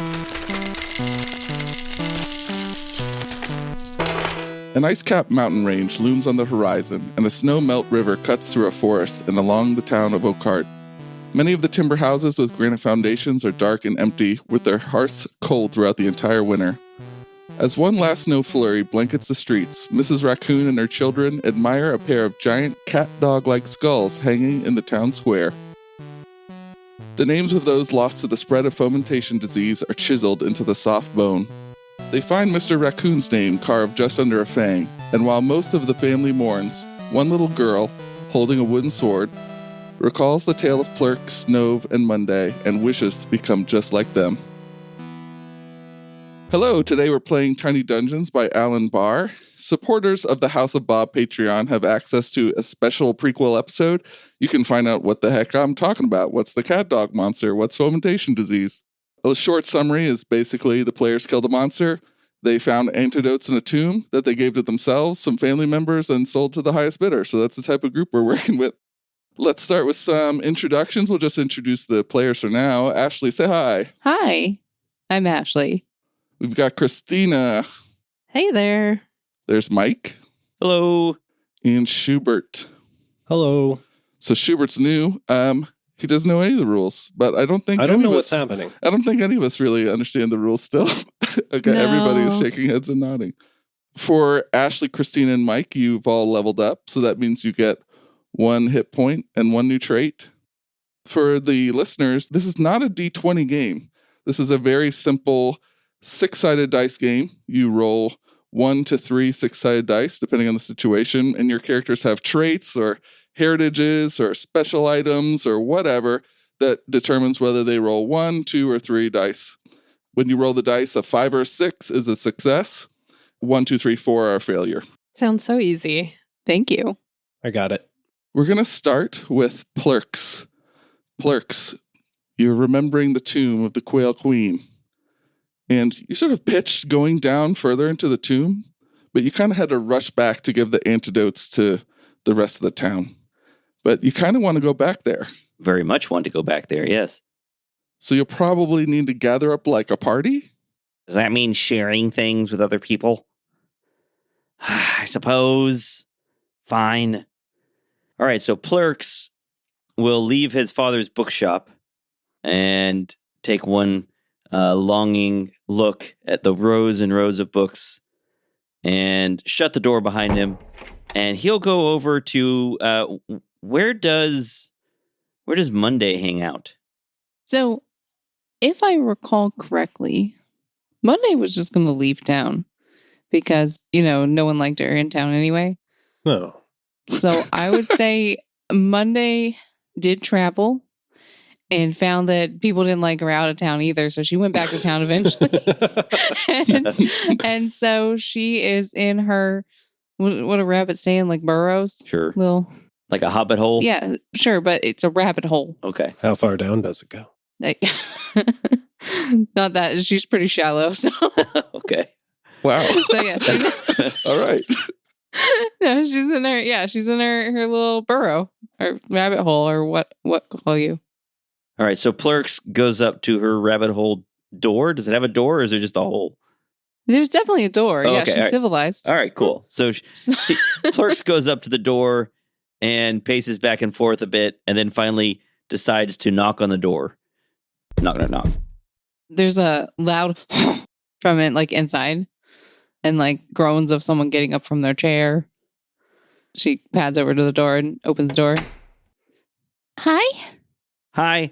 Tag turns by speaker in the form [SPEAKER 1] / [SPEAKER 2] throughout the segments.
[SPEAKER 1] An ice-capped mountain range looms on the horizon, and a snow-melt river cuts through a forest and along the town of Oakheart. Many of the timber houses with granite foundations are dark and empty, with their hearths cold throughout the entire winter. As one last snow flurry blankets the streets, Mrs. Raccoon and her children admire a pair of giant cat-dog-like skulls hanging in the town square. The names of those lost to the spread of fomentation disease are chiseled into the soft bone. They find Mr. Raccoon's name carved just under a fang, and while most of the family mourns, one little girl, holding a wooden sword, recalls the tale of Plurk, Snove, and Monday, and wishes to become just like them. Hello, today we're playing Tiny Dungeons by Alan Barr. Supporters of the House of Bob Patreon have access to a special prequel episode. You can find out what the heck I'm talking about. What's the cat dog monster? What's fomentation disease? A short summary is basically the players killed a monster. They found antidotes in a tomb that they gave to themselves, some family members, and sold to the highest bidder. So that's the type of group we're working with. Let's start with some introductions. We'll just introduce the players for now. Ashley, say hi.
[SPEAKER 2] Hi, I'm Ashley.
[SPEAKER 1] We've got Christina.
[SPEAKER 2] Hey there.
[SPEAKER 1] There's Mike.
[SPEAKER 3] Hello.
[SPEAKER 1] And Schubert.
[SPEAKER 4] Hello.
[SPEAKER 1] So Schubert's new. He doesn't know any of the rules, but I don't think
[SPEAKER 4] I don't know what's happening.
[SPEAKER 1] I don't think any of us really understand the rules still. Okay,
[SPEAKER 2] No.
[SPEAKER 1] Everybody is shaking heads and nodding. For Ashley, Christina, and Mike, you've all leveled up, so that means you get 1 hit point and 1 new trait. For the listeners, this is not a D20 game. This is a very simple 6-sided dice game. You roll 1 to 3 6-sided dice, depending on the situation, and your characters have traits or heritages or special items or whatever that determines whether they roll 1, 2, or 3 dice. When you roll the dice, a 5 or a 6 is a success. 1, 2, 3, 4 are a failure.
[SPEAKER 2] Sounds so easy. Thank you.
[SPEAKER 4] I got it.
[SPEAKER 1] We're going to start with Plurks. Plurks, you're remembering the tomb of the Quail Queen. And you sort of pitched going down further into the tomb, but you kind of had to rush back to give the antidotes to the rest of the town. But you kind of want to go back there.
[SPEAKER 3] Very much want to go back there, yes.
[SPEAKER 1] So you'll probably need to gather up like a party.
[SPEAKER 3] Does that mean sharing things with other people? I suppose. Fine. All right, so Plurks will leave his father's bookshop and take one longing look at the rows and rows of books and shut the door behind him. And he'll go over to where does Monday hang out?
[SPEAKER 2] So, if I recall correctly, Monday was just going to leave town because, no one liked her in town anyway.
[SPEAKER 4] No.
[SPEAKER 2] So, I would say Monday did travel and found that people didn't like her out of town either. So, she went back to town eventually. and so, she is in her, what a rabbit saying, like burrows?
[SPEAKER 3] Sure.
[SPEAKER 2] Little.
[SPEAKER 3] Like a hobbit hole?
[SPEAKER 2] Yeah, sure, but it's a rabbit hole.
[SPEAKER 3] Okay.
[SPEAKER 4] How far down does it go?
[SPEAKER 2] Not that. She's pretty shallow, so.
[SPEAKER 3] Okay.
[SPEAKER 1] Wow.
[SPEAKER 2] So, yeah.
[SPEAKER 1] All right.
[SPEAKER 2] No, she's in her, she's in her little burrow or rabbit hole or what call you.
[SPEAKER 3] All right, so Plurks goes up to her rabbit hole door. Does it have a door or is it just a hole?
[SPEAKER 2] There's definitely a door.
[SPEAKER 3] Oh,
[SPEAKER 2] yeah,
[SPEAKER 3] okay,
[SPEAKER 2] she's
[SPEAKER 3] all right.
[SPEAKER 2] civilized.
[SPEAKER 3] All right, cool. So Plurks goes up to the door and paces back and forth a bit and then finally decides to knock on the door. Knock, knock, knock.
[SPEAKER 2] There's a loud from it, like inside, and like groans of someone getting up from their chair. She pads over to the door and opens the door. Hi.
[SPEAKER 3] Hi.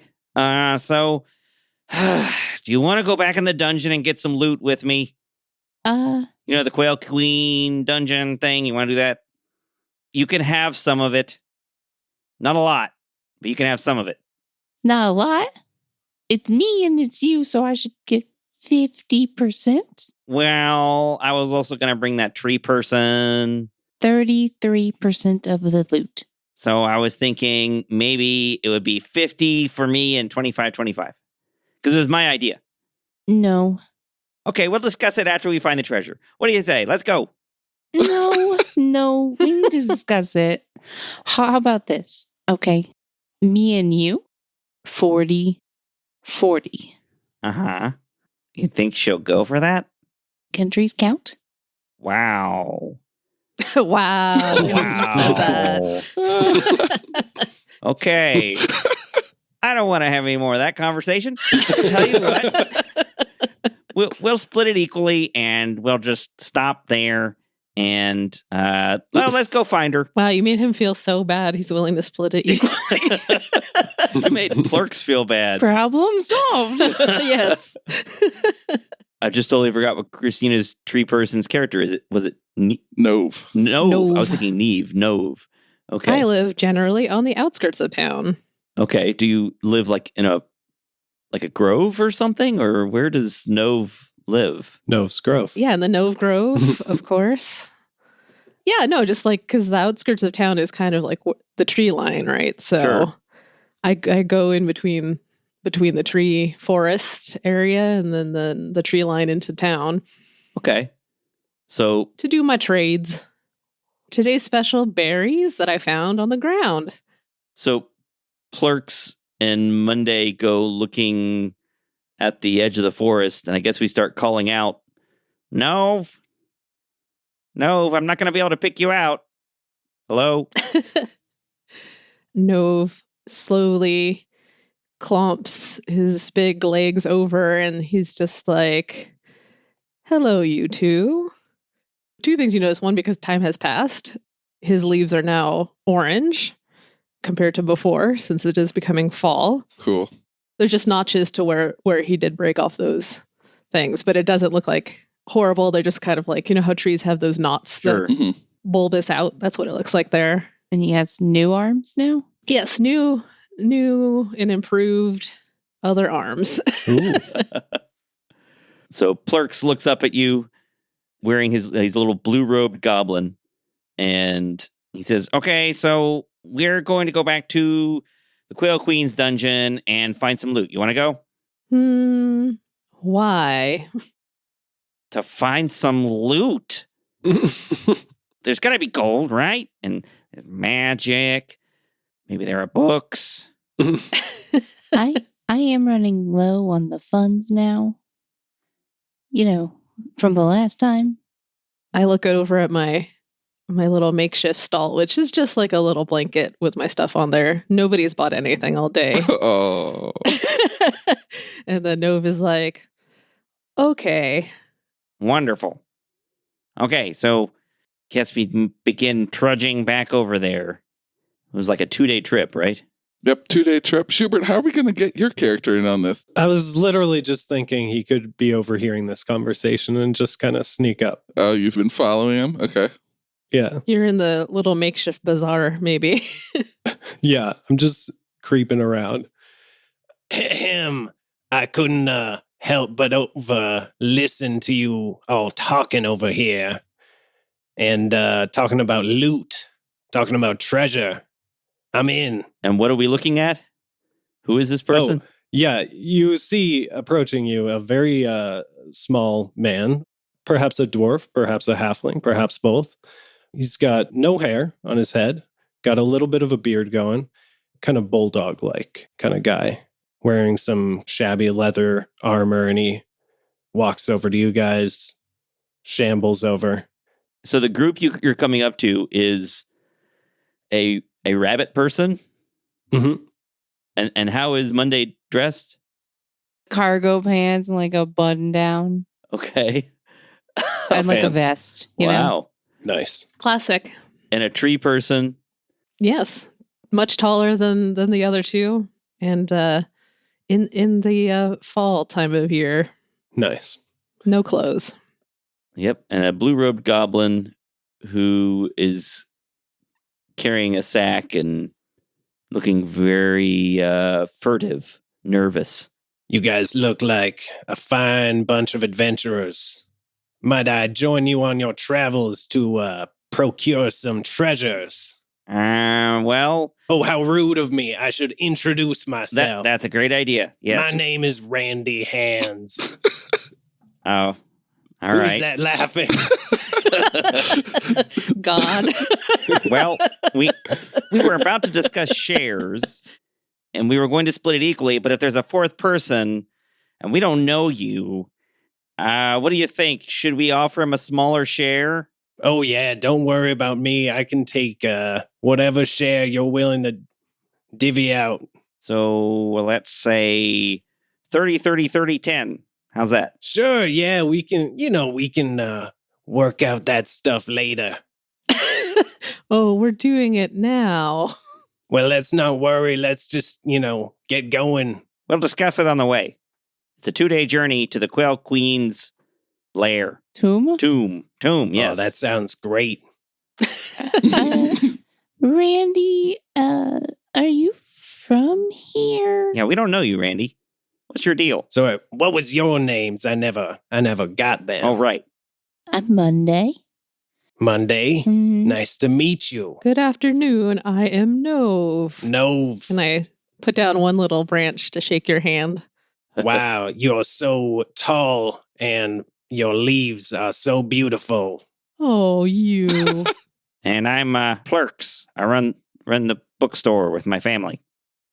[SPEAKER 3] So, do you want to go back in the dungeon and get some loot with me? The Quail Queen dungeon thing? You want to do that? You can have some of it. Not a lot, but you can have some of it.
[SPEAKER 2] Not a lot. It's me and it's you, so I should get 50%.
[SPEAKER 3] Well, I was also going to bring that tree person.
[SPEAKER 2] 33% of the loot.
[SPEAKER 3] So I was thinking maybe it would be 50 for me and 25. Because it was my idea.
[SPEAKER 2] No.
[SPEAKER 3] Okay, we'll discuss it after we find the treasure. What do you say? Let's go.
[SPEAKER 2] No, we need to discuss it. How about this? Okay, me and you, 40-40.
[SPEAKER 3] Uh-huh. You think she'll go for that?
[SPEAKER 2] Can trees count?
[SPEAKER 3] Wow.
[SPEAKER 5] Wow. Said that.
[SPEAKER 3] Okay. I don't want to have any more of that conversation. I'll tell you what. We'll split it equally, and we'll just stop there. And let's go find her.
[SPEAKER 5] Wow, you made him feel so bad. He's willing to split it equally.
[SPEAKER 3] You made clerks feel bad.
[SPEAKER 2] Problem solved.
[SPEAKER 5] Yes.
[SPEAKER 3] I just totally forgot what Christina's tree person's character is. Was it
[SPEAKER 1] Nove.
[SPEAKER 3] Nove?
[SPEAKER 5] Nove.
[SPEAKER 3] I was thinking Neve. Nove. Okay.
[SPEAKER 5] I live generally on the outskirts of town.
[SPEAKER 3] Okay. Do you live like in a grove or something, or where does Nove live?
[SPEAKER 4] Nove's Grove.
[SPEAKER 5] Yeah, in the Nove Grove, of course. Yeah, no, just like because the outskirts of town is kind of like the tree line, right? So
[SPEAKER 3] Sure.
[SPEAKER 5] I go in between the tree forest area and then the tree line into town
[SPEAKER 3] Okay. So
[SPEAKER 5] to do my trades. Today's special berries that I found on the ground.
[SPEAKER 3] Clerks and Monday go looking at the edge of the forest, and I guess we start calling out, Nove, I'm not going to be able to pick you out. Hello?
[SPEAKER 5] Nove slowly clomps his big legs over and he's just like, hello, you two. Two things you notice. One, because time has passed, his leaves are now orange compared to before, since it is becoming fall.
[SPEAKER 1] Cool.
[SPEAKER 5] There's just notches to where he did break off those things, but it doesn't look like horrible. They're just kind of like, you know how trees have those knots
[SPEAKER 3] Sure.
[SPEAKER 5] that
[SPEAKER 1] Mhm.
[SPEAKER 5] bulbous out? That's what it looks like there.
[SPEAKER 2] And he has new arms now?
[SPEAKER 5] Yes, new and improved other arms.
[SPEAKER 4] Ooh.
[SPEAKER 3] So Plurks looks up at you wearing his little blue-robed goblin, and he says, okay, so we're going to go back to the Quail Queen's dungeon and find some loot. You want to go?
[SPEAKER 5] Why?
[SPEAKER 3] To find some loot. There's got to be gold, right? And magic. Maybe there are books.
[SPEAKER 2] I am running low on the funds now. You know, from the last time.
[SPEAKER 5] I look over at my little makeshift stall, which is just like a little blanket with my stuff on there. Nobody's bought anything all day.
[SPEAKER 1] Oh.
[SPEAKER 5] And then Nove is like, okay.
[SPEAKER 3] Wonderful. Okay, so guess we begin trudging back over there. It was like a 2-day trip, right?
[SPEAKER 1] Yep, 2-day trip. Schubert, how are we going to get your character in on this?
[SPEAKER 4] I was literally just thinking he could be overhearing this conversation and just kind of sneak up.
[SPEAKER 1] Oh, you've been following him? Okay.
[SPEAKER 4] Yeah.
[SPEAKER 5] You're in the little makeshift bazaar, maybe.
[SPEAKER 4] Yeah. I'm just creeping around. Ahem. I couldn't help but listen to you all talking over here and talking about loot, talking about treasure. I'm in.
[SPEAKER 3] And what are we looking at? Who is this person?
[SPEAKER 4] Oh, yeah, you see approaching you a very small man, perhaps a dwarf, perhaps a halfling, perhaps both. He's got no hair on his head, got a little bit of a beard going, kind of bulldog-like kind of guy, wearing some shabby leather armor, and he walks over to you guys, shambles over.
[SPEAKER 3] So the group you're coming up to is a rabbit person?
[SPEAKER 4] Mm-hmm.
[SPEAKER 3] And how is Monday dressed?
[SPEAKER 2] Cargo pants and like a button down.
[SPEAKER 3] Okay.
[SPEAKER 2] And like a
[SPEAKER 3] Pants.
[SPEAKER 2] vest, you know?
[SPEAKER 3] Wow.
[SPEAKER 4] Nice.
[SPEAKER 5] Classic.
[SPEAKER 3] And a tree person.
[SPEAKER 5] Yes. Much taller than the other two. And in the fall time of year,
[SPEAKER 4] Nice.
[SPEAKER 5] no clothes.
[SPEAKER 3] Yep. And a blue-robed goblin who is carrying a sack and looking very furtive, nervous.
[SPEAKER 4] You guys look like a fine bunch of adventurers. Might I join you on your travels to procure some treasures?
[SPEAKER 3] Well,
[SPEAKER 4] Oh, how rude of me. I should introduce myself.
[SPEAKER 3] that's a great idea. Yes.
[SPEAKER 4] My name is Randy Hands.
[SPEAKER 3] Oh, all
[SPEAKER 4] Who's
[SPEAKER 3] right.
[SPEAKER 4] that laughing?
[SPEAKER 5] God.
[SPEAKER 3] Well, we were about to discuss shares, and we were going to split it equally. But if there's a fourth person, and we don't know you, What do you think? Should we offer him a smaller share?
[SPEAKER 4] Oh, yeah, don't worry about me. I can take whatever share you're willing to divvy out.
[SPEAKER 3] So let's say 30, 30, 30, 10. How's that?
[SPEAKER 4] Sure, yeah, we can work out that stuff later.
[SPEAKER 5] Oh, we're doing it now.
[SPEAKER 4] Well, let's not worry. Let's just, get going.
[SPEAKER 3] We'll discuss it on the way. It's a 2-day journey to the Quail Queen's lair.
[SPEAKER 2] Tomb?
[SPEAKER 3] Tomb, yes.
[SPEAKER 4] Oh, that sounds great.
[SPEAKER 2] Randy, are you from here?
[SPEAKER 3] Yeah, we don't know you, Randy. What's your deal?
[SPEAKER 4] So, what was your names? I never got them.
[SPEAKER 3] Oh, right.
[SPEAKER 2] I'm Monday.
[SPEAKER 4] Monday.
[SPEAKER 2] Mhm.
[SPEAKER 4] Nice to meet you.
[SPEAKER 5] Good afternoon. I am Nove.
[SPEAKER 4] Nove.
[SPEAKER 5] And I put down one little branch to shake your hand.
[SPEAKER 4] Wow, you're so tall and your leaves are so beautiful.
[SPEAKER 5] Oh, you.
[SPEAKER 3] And I'm Plurks. I run the bookstore with my family.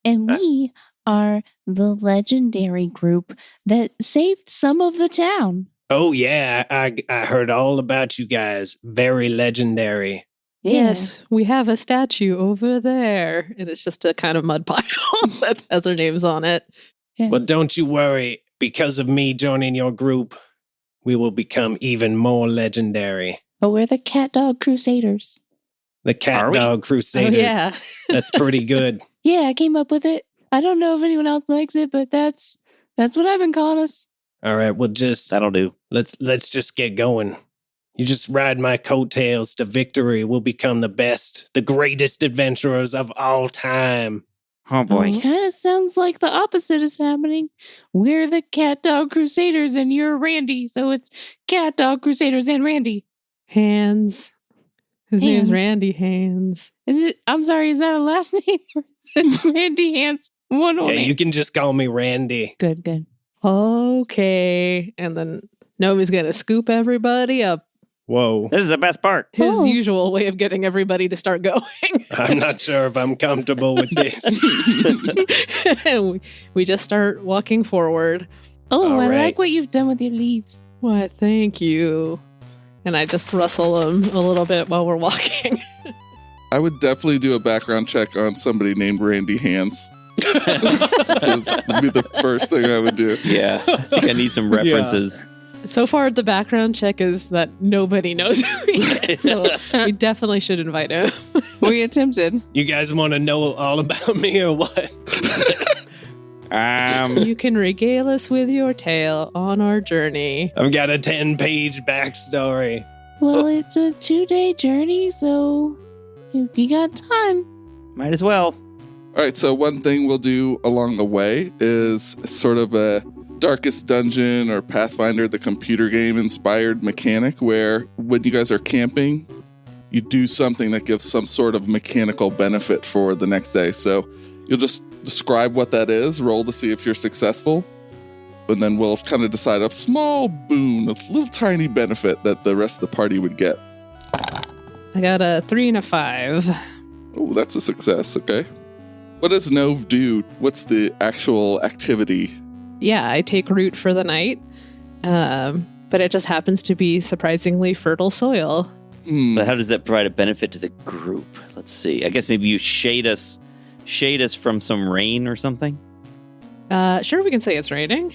[SPEAKER 2] And we are the legendary group that saved some of the town.
[SPEAKER 4] Oh, yeah, I heard all about you guys. Very legendary.
[SPEAKER 5] Yes, we have a statue over there. And it's just a kind of mud pile that has our names on it.
[SPEAKER 2] Yeah.
[SPEAKER 4] But don't you worry, because of me joining your group, we will become even more legendary.
[SPEAKER 2] But we're the Cat Dog Crusaders.
[SPEAKER 4] The Cat
[SPEAKER 3] Are we?
[SPEAKER 4] Dog Crusaders.
[SPEAKER 5] Oh, yeah.
[SPEAKER 4] That's pretty good.
[SPEAKER 2] Yeah, I came up with it. I don't know if anyone else likes it, but that's what I've been calling us.
[SPEAKER 4] All right, well,
[SPEAKER 3] That'll do.
[SPEAKER 4] let's just get going. You just ride my coattails to victory. We'll become the best, the greatest adventurers of all time.
[SPEAKER 3] Oh, boy.
[SPEAKER 2] It kind of sounds like the opposite is happening. We're the Cat Dog Crusaders and you're Randy. So it's Cat Dog Crusaders and Randy.
[SPEAKER 5] Hands. His name's
[SPEAKER 2] Hands.
[SPEAKER 5] Randy Hands.
[SPEAKER 2] Is it? I'm sorry, is that a last name? Or is it Randy Hands? One
[SPEAKER 4] Yeah,
[SPEAKER 2] name.
[SPEAKER 4] you can just call me Randy.
[SPEAKER 2] Good.
[SPEAKER 5] Okay. And then Novi's going to scoop everybody up.
[SPEAKER 4] Whoa.
[SPEAKER 3] This is the best part.
[SPEAKER 5] His
[SPEAKER 2] Oh.
[SPEAKER 5] usual way of getting everybody to start going.
[SPEAKER 4] I'm not sure if I'm comfortable with this.
[SPEAKER 5] And we just start walking forward.
[SPEAKER 2] Oh,
[SPEAKER 4] All
[SPEAKER 2] I
[SPEAKER 4] right.
[SPEAKER 2] like what you've done with your leaves.
[SPEAKER 5] Why, thank you. And I just rustle them a little bit while we're walking.
[SPEAKER 1] I would definitely do a background check on somebody named Randy Hands. That would be the first thing I would do.
[SPEAKER 3] Yeah. I think I need some references.
[SPEAKER 5] So far, the background check is that nobody knows who he is. So we definitely should invite him.
[SPEAKER 2] We attempted.
[SPEAKER 4] You guys want to know all about me or what?
[SPEAKER 5] You can regale us with your tale on our journey.
[SPEAKER 4] I've got a 10-page backstory.
[SPEAKER 2] Well, it's a 2-day journey, so you got time.
[SPEAKER 3] Might as well.
[SPEAKER 1] All right, so one thing we'll do along the way is sort of a Darkest Dungeon or Pathfinder, the computer game inspired mechanic where when you guys are camping, you do something that gives some sort of mechanical benefit for the next day. So you'll just describe what that is, roll to see if you're successful, and then we'll kind of decide a small boon, a little tiny benefit that the rest of the party would get.
[SPEAKER 5] I got a 3 and a 5.
[SPEAKER 1] Oh, that's a success. Okay. What does Nove do? What's the actual activity?
[SPEAKER 5] Yeah, I take root for the night. But it just happens to be surprisingly fertile soil.
[SPEAKER 3] But how does that provide a benefit to the group? Let's see. I guess maybe you shade us from some rain or something.
[SPEAKER 5] Sure, we can say it's raining.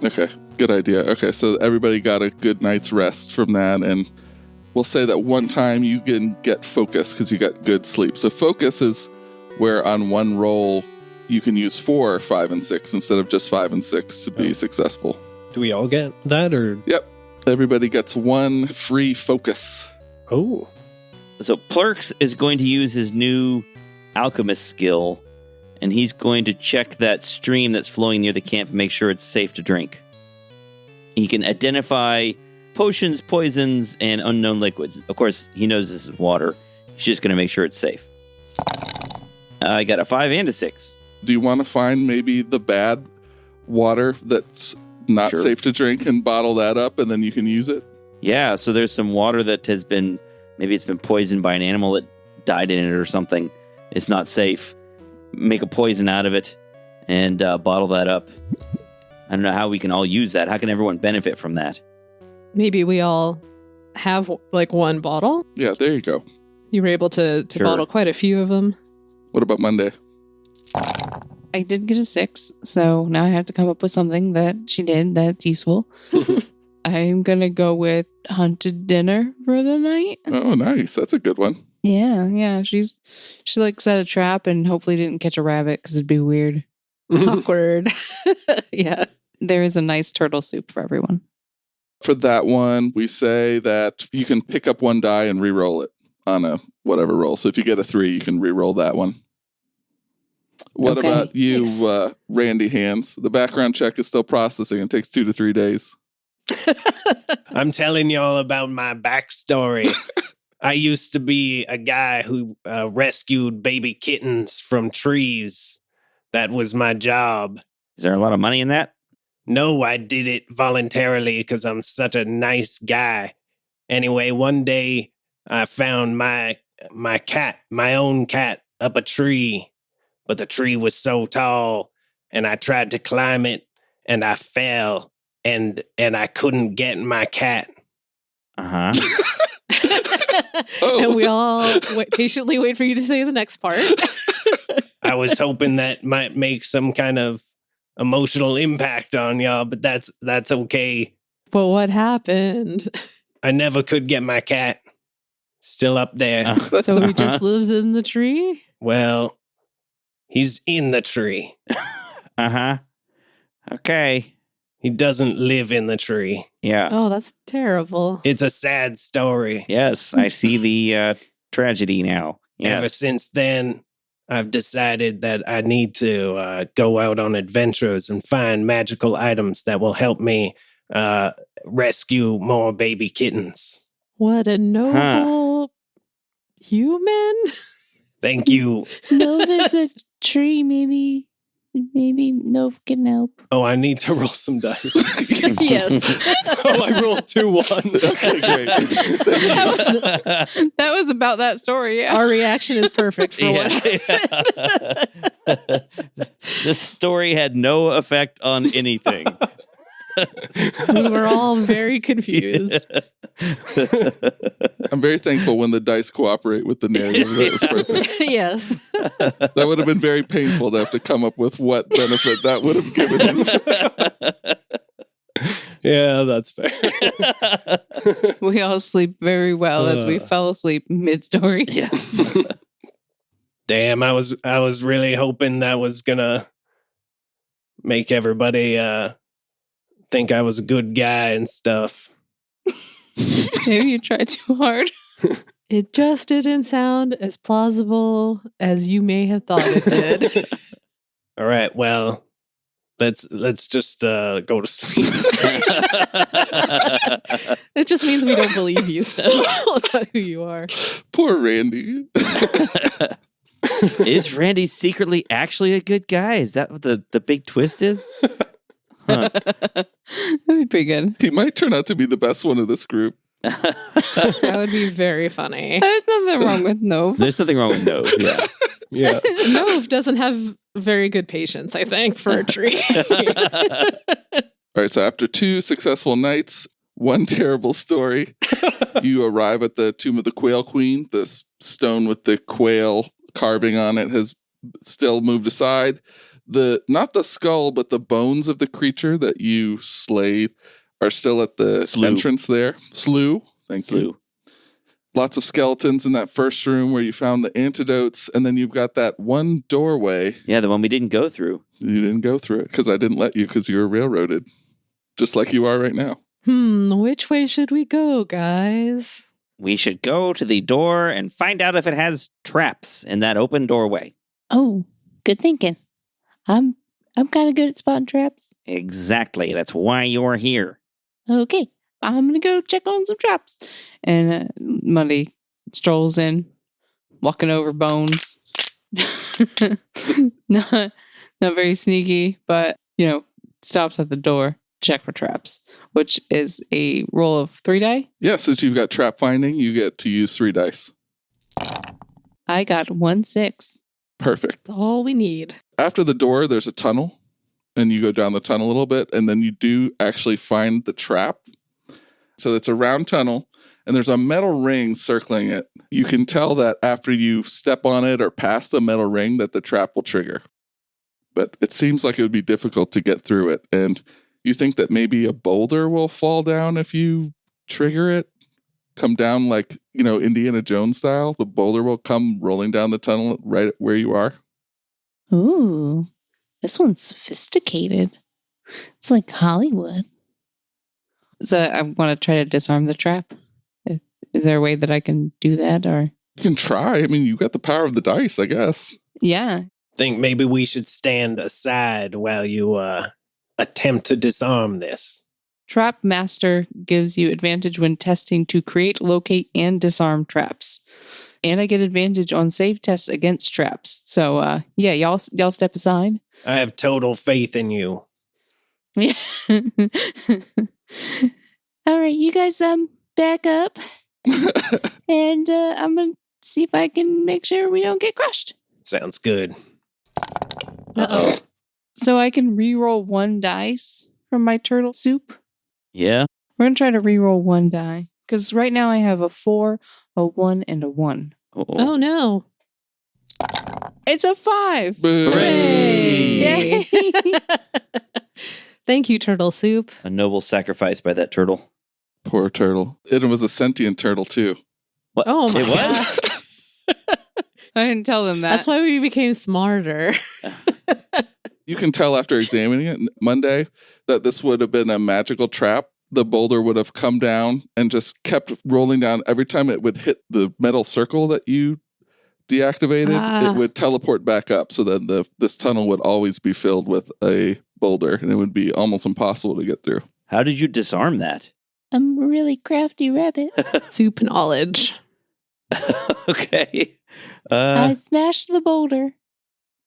[SPEAKER 1] Okay, good idea. Okay, so everybody got a good night's rest from that, and we'll say that one time you can get focus because you got good sleep. So focus is where on one roll you can use 4, 5, and 6 instead of just 5 and 6 to be successful.
[SPEAKER 4] Do we all get that or?
[SPEAKER 1] Yep, everybody gets 1 free focus.
[SPEAKER 4] Oh.
[SPEAKER 3] So Plurks is going to use his new alchemist skill, and he's going to check that stream that's flowing near the camp and make sure it's safe to drink. He can identify potions, poisons, and unknown liquids. Of course, he knows this is water. He's just going to make sure it's safe. I got a 5 and a 6.
[SPEAKER 1] Do you want to find maybe the bad water that's not
[SPEAKER 3] Sure.
[SPEAKER 1] safe to drink and bottle that up and then you can use it?
[SPEAKER 3] Yeah, so there's some water that has been, maybe it's been poisoned by an animal that died in it or something. It's not safe. Make a poison out of it and bottle that up. I don't know how we can all use that. How can everyone benefit from that?
[SPEAKER 5] Maybe we all have like one bottle.
[SPEAKER 1] Yeah, there you go.
[SPEAKER 5] You were able to
[SPEAKER 3] Sure.
[SPEAKER 5] bottle quite a few of them.
[SPEAKER 1] What about Monday?
[SPEAKER 2] I did get a 6, so now I have to come up with something that she did that's useful. I'm gonna go with hunted dinner for the night.
[SPEAKER 1] Oh, nice. That's a good one.
[SPEAKER 2] Yeah. She like set a trap and hopefully didn't catch a rabbit because it'd be weird.
[SPEAKER 5] Awkward. Yeah.
[SPEAKER 2] There is a nice turtle soup for everyone.
[SPEAKER 1] For that one, we say that you can pick up one die and re-roll it on a whatever roll. So if you get a 3, you can re-roll that one. What
[SPEAKER 2] Okay.
[SPEAKER 1] about you,
[SPEAKER 5] Nice.
[SPEAKER 1] Randy Hands? The background check is still processing. It takes 2 to 3 days.
[SPEAKER 4] I'm telling y'all about my backstory. I used to be a guy who rescued baby kittens from trees. That was my job.
[SPEAKER 3] Is there a lot of money in that?
[SPEAKER 4] No, I did it voluntarily because I'm such a nice guy. Anyway, one day I found my cat, my own cat, up a tree. But the tree was so tall, and I tried to climb it, and I fell, and I couldn't get my cat.
[SPEAKER 3] Uh-huh.
[SPEAKER 1] Oh.
[SPEAKER 5] And we all patiently wait for you to say the next part.
[SPEAKER 4] I was hoping that might make some kind of emotional impact on y'all, but that's okay.
[SPEAKER 5] But what happened?
[SPEAKER 4] I never could get my cat. Still up there.
[SPEAKER 5] So he just lives in the tree?
[SPEAKER 4] Well, he's in the tree.
[SPEAKER 3] Uh-huh. Okay.
[SPEAKER 4] He doesn't live in the tree.
[SPEAKER 3] Yeah.
[SPEAKER 5] Oh, that's terrible.
[SPEAKER 4] It's a sad story.
[SPEAKER 3] Yes, I see the tragedy now.
[SPEAKER 4] Ever
[SPEAKER 3] Yes.
[SPEAKER 4] since then, I've decided that I need to go out on adventures and find magical items that will help me rescue more baby kittens.
[SPEAKER 5] What a noble human.
[SPEAKER 4] Thank you.
[SPEAKER 2] Nova's a tree, maybe Nova can help.
[SPEAKER 4] Oh, I need to roll some dice.
[SPEAKER 5] Yes.
[SPEAKER 4] Oh, I rolled 2-1.
[SPEAKER 1] Okay, great.
[SPEAKER 2] That was about that story, yeah.
[SPEAKER 5] Our reaction is perfect for what.
[SPEAKER 3] This story had no effect on anything.
[SPEAKER 5] We were all very confused.
[SPEAKER 1] I'm very thankful when the dice cooperate with the narrative. That was perfect.
[SPEAKER 5] Yes.
[SPEAKER 1] That would have been very painful to have to come up with what benefit that would have given you.
[SPEAKER 4] Yeah, that's fair.
[SPEAKER 2] We all sleep very well as we fell asleep mid-story.
[SPEAKER 3] Yeah.
[SPEAKER 4] Damn, I was really hoping that was gonna make everybody think I was a good guy and stuff.
[SPEAKER 2] Maybe you tried too hard.
[SPEAKER 5] It just didn't sound as plausible as you may have thought it did.
[SPEAKER 4] All right, well, let's just go to sleep.
[SPEAKER 5] It just means we don't believe you still about who you are.
[SPEAKER 1] Poor Randy.
[SPEAKER 3] Is Randy secretly actually a good guy? Is that what the big twist is? Huh.
[SPEAKER 2] That'd be pretty good.
[SPEAKER 1] He might turn out to be the best one of this group.
[SPEAKER 5] That would be very funny.
[SPEAKER 2] There's nothing wrong with Nova.
[SPEAKER 3] There's nothing wrong with Nove. Yeah.
[SPEAKER 4] Yeah.
[SPEAKER 5] Nove doesn't have very good patience, I think, for a tree.
[SPEAKER 1] All right, so after 2 successful nights, 1 terrible story, you arrive at the Tomb of the Quail Queen. The stone with the quail carving on it has still moved aside. Not the skull, but the bones of the creature that you slayed are still at the entrance there. Thank you.
[SPEAKER 3] Slew.
[SPEAKER 1] Lots of skeletons in that first room where you found the antidotes, and then you've got that one doorway.
[SPEAKER 3] Yeah, the one we didn't go through.
[SPEAKER 1] You didn't go through it because I didn't let you because you were railroaded, just like you are right now.
[SPEAKER 5] Which way should we go, guys?
[SPEAKER 3] We should go to the door and find out if it has traps in that open doorway.
[SPEAKER 2] Oh, good thinking. I'm kind of good at spotting traps.
[SPEAKER 3] Exactly. That's why you're here.
[SPEAKER 2] Okay, I'm gonna go check on some traps. And Monday strolls in, walking over bones. not very sneaky, but stops at the door, check for traps, which is a roll of 3 die.
[SPEAKER 1] Yeah, since you've got trap finding, you get to use 3 dice.
[SPEAKER 2] I got 1 6.
[SPEAKER 1] Perfect.
[SPEAKER 5] That's all we need.
[SPEAKER 1] After the door, there's a tunnel. and you go down the tunnel a little bit, and then you do actually find the trap. So it's a round tunnel, and there's a metal ring circling it. You can tell that after you step on it or pass the metal ring that the trap will trigger. But it seems like it would be difficult to get through it. And you think that maybe a boulder will fall down if you trigger it? Come down like, Indiana Jones style? The boulder will come rolling down the tunnel right where you are?
[SPEAKER 2] Ooh, this one's sophisticated. It's like Hollywood. So I want to try to disarm the trap. Is there a way that I can do that, or?
[SPEAKER 1] You can try. I mean, you got the power of the dice, I guess.
[SPEAKER 2] Yeah.
[SPEAKER 4] Think maybe we should stand aside while you attempt to disarm this.
[SPEAKER 2] Trap Master gives you advantage when testing to create, locate, and disarm traps. And I get advantage on save tests against traps. So, y'all step aside.
[SPEAKER 4] I have total faith in you.
[SPEAKER 2] Yeah. All right, you guys back up. And I'm going to see if I can make sure we don't get crushed.
[SPEAKER 4] Sounds good.
[SPEAKER 5] Uh-oh.
[SPEAKER 2] So I can re-roll one dice from my turtle soup.
[SPEAKER 3] Yeah.
[SPEAKER 2] We're going to try to re-roll one die. Because right now I have a 4, a 1, and a 1.
[SPEAKER 5] Oh, no.
[SPEAKER 2] It's a 5.
[SPEAKER 3] Hooray!
[SPEAKER 2] Yay!
[SPEAKER 5] Thank you, Turtle Soup.
[SPEAKER 3] A noble sacrifice by that turtle.
[SPEAKER 1] Poor turtle. It was a sentient turtle, too.
[SPEAKER 3] What?
[SPEAKER 5] Oh, my
[SPEAKER 3] It was?
[SPEAKER 2] I didn't tell them that.
[SPEAKER 5] That's why we became smarter.
[SPEAKER 1] You can tell after examining it Monday that this would have been a magical trap. The boulder would have come down and just kept rolling down. Every time it would hit the metal circle that you deactivated, it would teleport back up. So then this tunnel would always be filled with a boulder, and it would be almost impossible to get through.
[SPEAKER 3] How did you disarm that?
[SPEAKER 2] I'm a really crafty rabbit.
[SPEAKER 5] Soup knowledge.
[SPEAKER 3] Okay.
[SPEAKER 2] I smashed the boulder.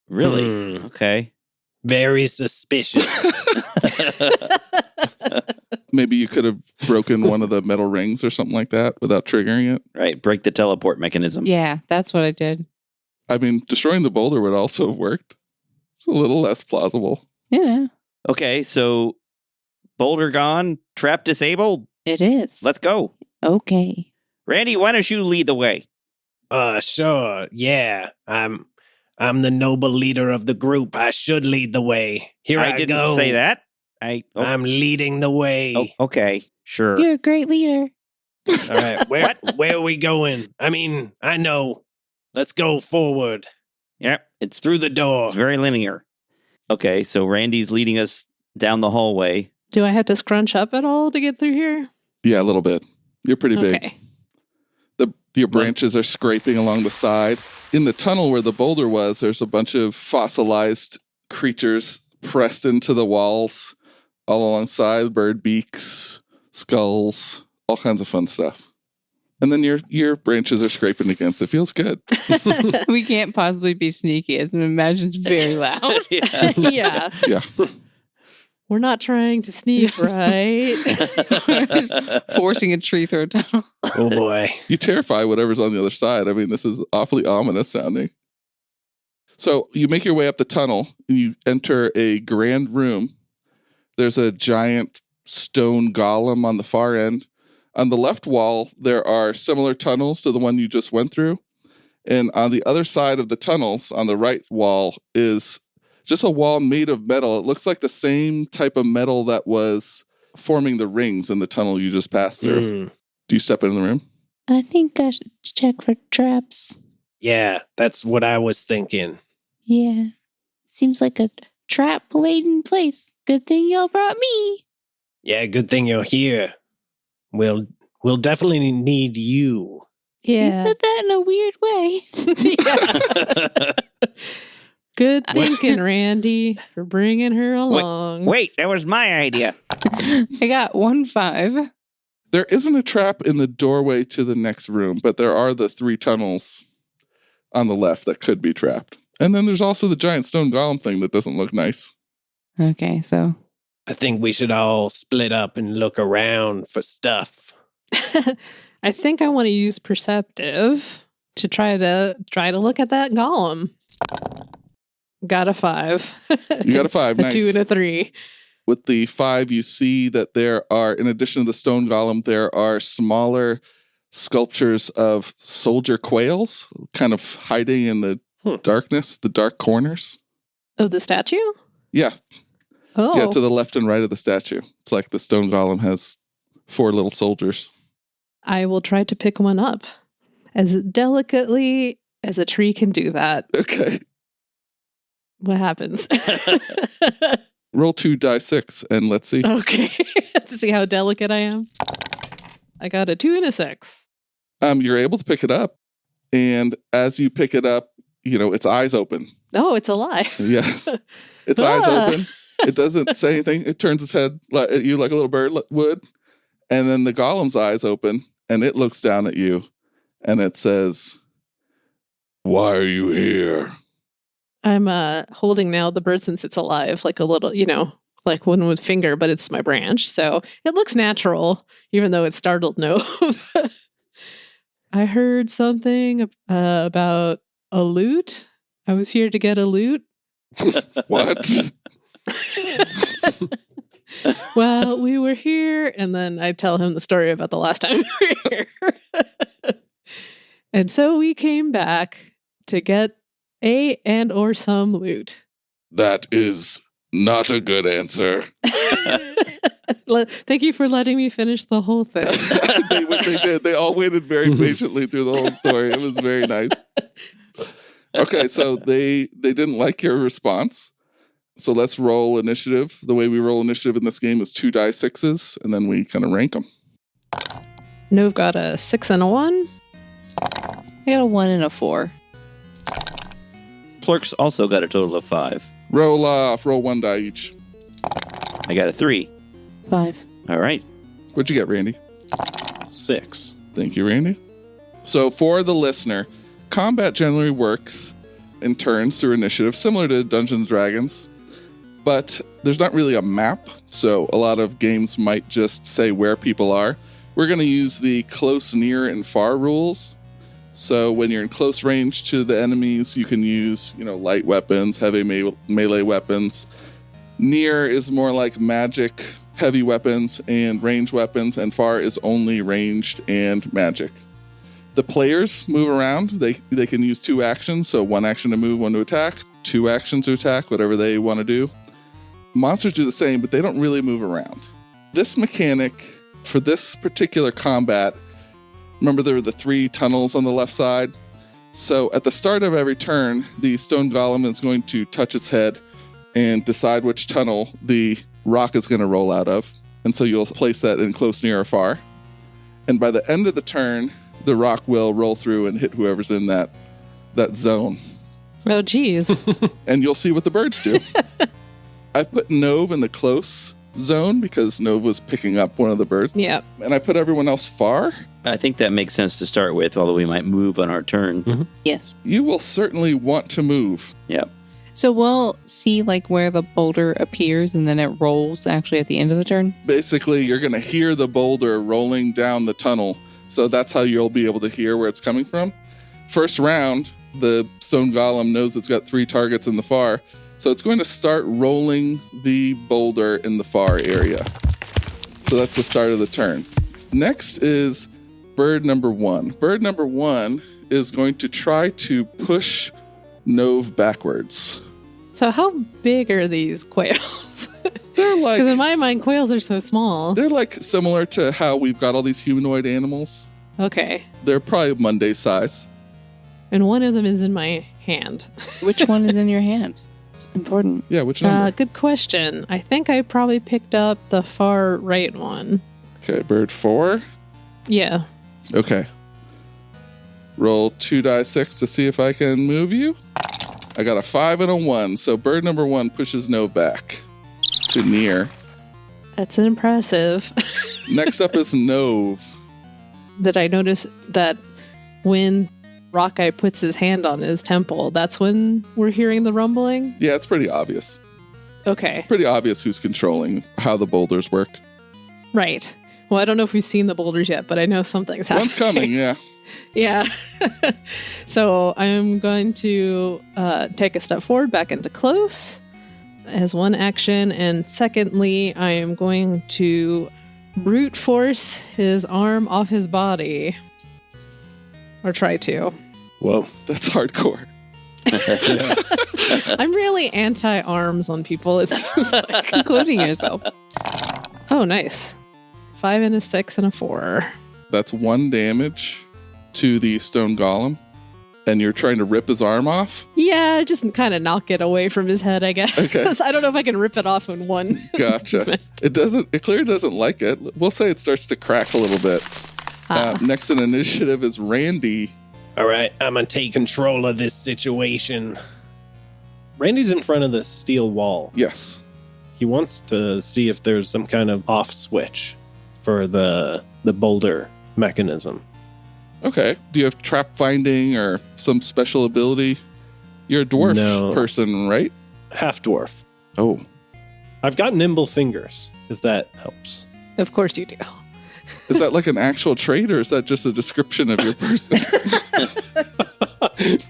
[SPEAKER 3] Really? Okay.
[SPEAKER 4] Very suspicious.
[SPEAKER 1] Maybe you could have broken one of the metal rings or something like that without triggering it.
[SPEAKER 3] Right. Break the teleport mechanism.
[SPEAKER 2] Yeah, that's what I did.
[SPEAKER 1] I mean, destroying the boulder would also have worked. It's a little less plausible.
[SPEAKER 2] Yeah,
[SPEAKER 3] Okay, so boulder gone, trap disabled.
[SPEAKER 2] it is.
[SPEAKER 3] Let's go.
[SPEAKER 2] Okay.
[SPEAKER 3] Randy, why don't you lead the way?
[SPEAKER 4] Sure. Yeah. I'm the noble leader of the group. I should lead the way. Here I
[SPEAKER 3] didn't
[SPEAKER 4] go.
[SPEAKER 3] say that.
[SPEAKER 4] I'm leading the way.
[SPEAKER 3] Okay, sure.
[SPEAKER 2] You're a great leader.
[SPEAKER 4] All right. Where are we going? I mean, I know. Let's go forward
[SPEAKER 3] Yep, it's
[SPEAKER 4] through the door.
[SPEAKER 3] It's very linear. Okay, so Randy's leading us down the hallway.
[SPEAKER 5] Do I have to scrunch up at all to get through here?
[SPEAKER 1] Yeah, a little bit. You're pretty big.
[SPEAKER 5] Okay.
[SPEAKER 1] Your branches are scraping along the side. In the tunnel where the boulder was, there's a bunch of fossilized creatures pressed into the walls all alongside, bird beaks, skulls, all kinds of fun stuff. And then your branches are scraping against it. Feels good.
[SPEAKER 2] We can't possibly be sneaky. As imagine it's very loud.
[SPEAKER 3] Yeah.
[SPEAKER 5] Yeah.
[SPEAKER 1] Yeah.
[SPEAKER 5] We're not trying to sneak, right?
[SPEAKER 2] Just forcing a tree through a tunnel.
[SPEAKER 4] Oh boy.
[SPEAKER 1] You terrify whatever's on the other side. I mean, this is awfully ominous sounding. So you make your way up the tunnel and you enter a grand room. There's a giant stone golem on the far end. On the left wall, there are similar tunnels to the one you just went through. And on the other side of the tunnels, on the right wall, is just a wall made of metal. It looks like the same type of metal that was forming the rings in the tunnel you just passed through. Do you step into the room?
[SPEAKER 2] I think I should check for traps.
[SPEAKER 4] Yeah, that's what I was thinking.
[SPEAKER 2] Yeah. Seems like a trap laid in place. Good thing y'all brought me.
[SPEAKER 4] Yeah, good thing you're here. We'll definitely need you.
[SPEAKER 2] You
[SPEAKER 5] Yeah.
[SPEAKER 2] said that in a weird way.
[SPEAKER 5] Yeah. Good thinking, Randy, for bringing her along.
[SPEAKER 3] Wait, that was my idea.
[SPEAKER 2] I got 1-5.
[SPEAKER 1] There isn't a trap in the doorway to the next room, but there are the 3 tunnels on the left that could be trapped. And then there's also the giant stone golem thing that doesn't look nice.
[SPEAKER 2] Okay, so
[SPEAKER 4] I think we should all split up and look around for stuff.
[SPEAKER 5] I think I want to use perceptive to try to look at that golem. Got a 5.
[SPEAKER 1] You got a 5.
[SPEAKER 5] A
[SPEAKER 1] Nice.
[SPEAKER 5] 2 and a 3.
[SPEAKER 1] With the 5, you see that there are, in addition to the stone golem, there are smaller sculptures of soldier quails kind of hiding in the darkness, the dark corners.
[SPEAKER 5] Oh, the statue?
[SPEAKER 1] Yeah.
[SPEAKER 5] Oh.
[SPEAKER 1] Yeah, to the left and right of the statue. It's like the stone golem has 4 little soldiers.
[SPEAKER 5] I will try to pick one up as delicately as a tree can do that.
[SPEAKER 1] Okay.
[SPEAKER 5] What happens?
[SPEAKER 1] Roll 2 die 6 and let's see.
[SPEAKER 5] Okay. To see how delicate I am. I got a 2 and a 6.
[SPEAKER 1] You're able to pick it up, and as you pick it up, its eyes open.
[SPEAKER 5] Oh, it's alive.
[SPEAKER 1] Yes. Its eyes open. It doesn't say anything. It turns its head at you like a little bird would. And then the golem's eyes open, and it looks down at you, and it says, "Why are you here?"
[SPEAKER 5] I'm holding now the bird since it's alive, like a little, like one with finger, but it's my branch. So it looks natural, even though it startled Nove. I heard something about a loot. I was here to get a loot.
[SPEAKER 1] What?
[SPEAKER 5] Well, we were here. And then I tell him the story about the last time we were here. And so we came back to get a and or some loot.
[SPEAKER 1] That is not a good answer.
[SPEAKER 5] Thank you for letting me finish the whole thing.
[SPEAKER 1] They did. They all waited very patiently through the whole story. It was very nice. Okay, so they didn't like your response. So let's roll initiative. The way we roll initiative in this game is 2 die 6s, and then we kind of rank them.
[SPEAKER 5] Nove got a 6 and a 1.
[SPEAKER 2] I got a 1 and a 4.
[SPEAKER 3] Plurks also got a total of 5.
[SPEAKER 1] Roll off. Roll 1 die each.
[SPEAKER 3] I got a 3.
[SPEAKER 2] 5.
[SPEAKER 3] All right.
[SPEAKER 1] What'd you get, Randy?
[SPEAKER 4] 6.
[SPEAKER 1] Thank you, Randy. So for the listener, combat generally works in turns through initiative, similar to Dungeons & Dragons, but there's not really a map, so a lot of games might just say where people are. We're going to use the close, near, and far rules. So when you're in close range to the enemies, you can use, light weapons, heavy melee weapons. Near is more like magic, heavy weapons, and ranged weapons, and far is only ranged and magic. The players move around. They can use 2 actions, so 1 action to move, 1 to attack, 2 actions to attack, whatever they want to do. Monsters do the same, but they don't really move around. This mechanic, for this particular combat, remember there were the 3 tunnels on the left side? So at the start of every turn, the stone golem is going to touch its head and decide which tunnel the rock is going to roll out of. And so you'll place that in close, near, or far. And by the end of the turn, the rock will roll through and hit whoever's in that zone.
[SPEAKER 5] Oh, geez.
[SPEAKER 1] And you'll see what the birds do. I put Nove in the close zone because Nove was picking up one of the birds.
[SPEAKER 5] Yeah.
[SPEAKER 1] And I put everyone else far.
[SPEAKER 3] I think that makes sense to start with, although we might move on our turn.
[SPEAKER 4] Mm-hmm.
[SPEAKER 2] Yes.
[SPEAKER 1] You will certainly want to move.
[SPEAKER 3] Yep.
[SPEAKER 2] So we'll see where the boulder appears and then it rolls actually at the end of the turn.
[SPEAKER 1] Basically, you're going to hear the boulder rolling down the tunnel. So that's how you'll be able to hear where it's coming from. First round, the stone golem knows it's got 3 targets in the far. So it's going to start rolling the boulder in the far area. So that's the start of the turn. Next is bird number 1. Bird number 1 is going to try to push Nove backwards.
[SPEAKER 5] So how big are these quails?
[SPEAKER 1] They're like...
[SPEAKER 5] Because in my mind, quails are so small.
[SPEAKER 1] They're like similar to how we've got all these humanoid animals.
[SPEAKER 5] Okay.
[SPEAKER 1] They're probably Monday size.
[SPEAKER 5] And one of them is in my hand.
[SPEAKER 2] Which one is in your hand? It's important.
[SPEAKER 1] Yeah, which number?
[SPEAKER 5] Good question. I think I probably picked up the far right one.
[SPEAKER 1] Okay, bird 4.
[SPEAKER 5] Yeah.
[SPEAKER 1] Okay. Roll 2 die 6 to see if I can move you. I got a 5 and a 1, so bird number 1 pushes Nove back to near.
[SPEAKER 5] That's impressive.
[SPEAKER 1] Next up is Nove.
[SPEAKER 5] Did I notice that when Rockeye puts his hand on his temple, that's when we're hearing the rumbling?
[SPEAKER 1] Yeah, it's pretty obvious.
[SPEAKER 5] Okay.
[SPEAKER 1] Pretty obvious who's controlling how the boulders work.
[SPEAKER 5] Right. Well, I don't know if we've seen the boulders yet, but I know something's happening.
[SPEAKER 1] One's coming, yeah.
[SPEAKER 5] Yeah. So I'm going to take a step forward back into close as one action. And secondly, I am going to brute force his arm off his body. Or try to.
[SPEAKER 4] Whoa.
[SPEAKER 1] That's hardcore.
[SPEAKER 5] I'm really anti-arms on people, it seems like.
[SPEAKER 2] Including yourself.
[SPEAKER 5] Oh, nice. 5 and a 6 and a 4.
[SPEAKER 1] That's 1 damage to the stone golem. And you're trying to rip his arm off?
[SPEAKER 5] Yeah, just kind of knock it away from his head, I guess.
[SPEAKER 1] Okay.
[SPEAKER 5] I don't know if I can rip it off in one.
[SPEAKER 1] Gotcha. It clearly doesn't like it. We'll say it starts to crack a little bit. Next in initiative is Randy.
[SPEAKER 4] All right, I'm going to take control of this situation. Randy's in front of the steel wall.
[SPEAKER 1] Yes.
[SPEAKER 4] He wants to see if there's some kind of off switch for the boulder mechanism.
[SPEAKER 1] Okay. Do you have trap finding or some special ability? You're a dwarf person, right?
[SPEAKER 4] Half dwarf.
[SPEAKER 1] Oh.
[SPEAKER 4] I've got nimble fingers, if that helps.
[SPEAKER 5] Of course you do.
[SPEAKER 1] Is that like an actual trait or is that just a description of your person?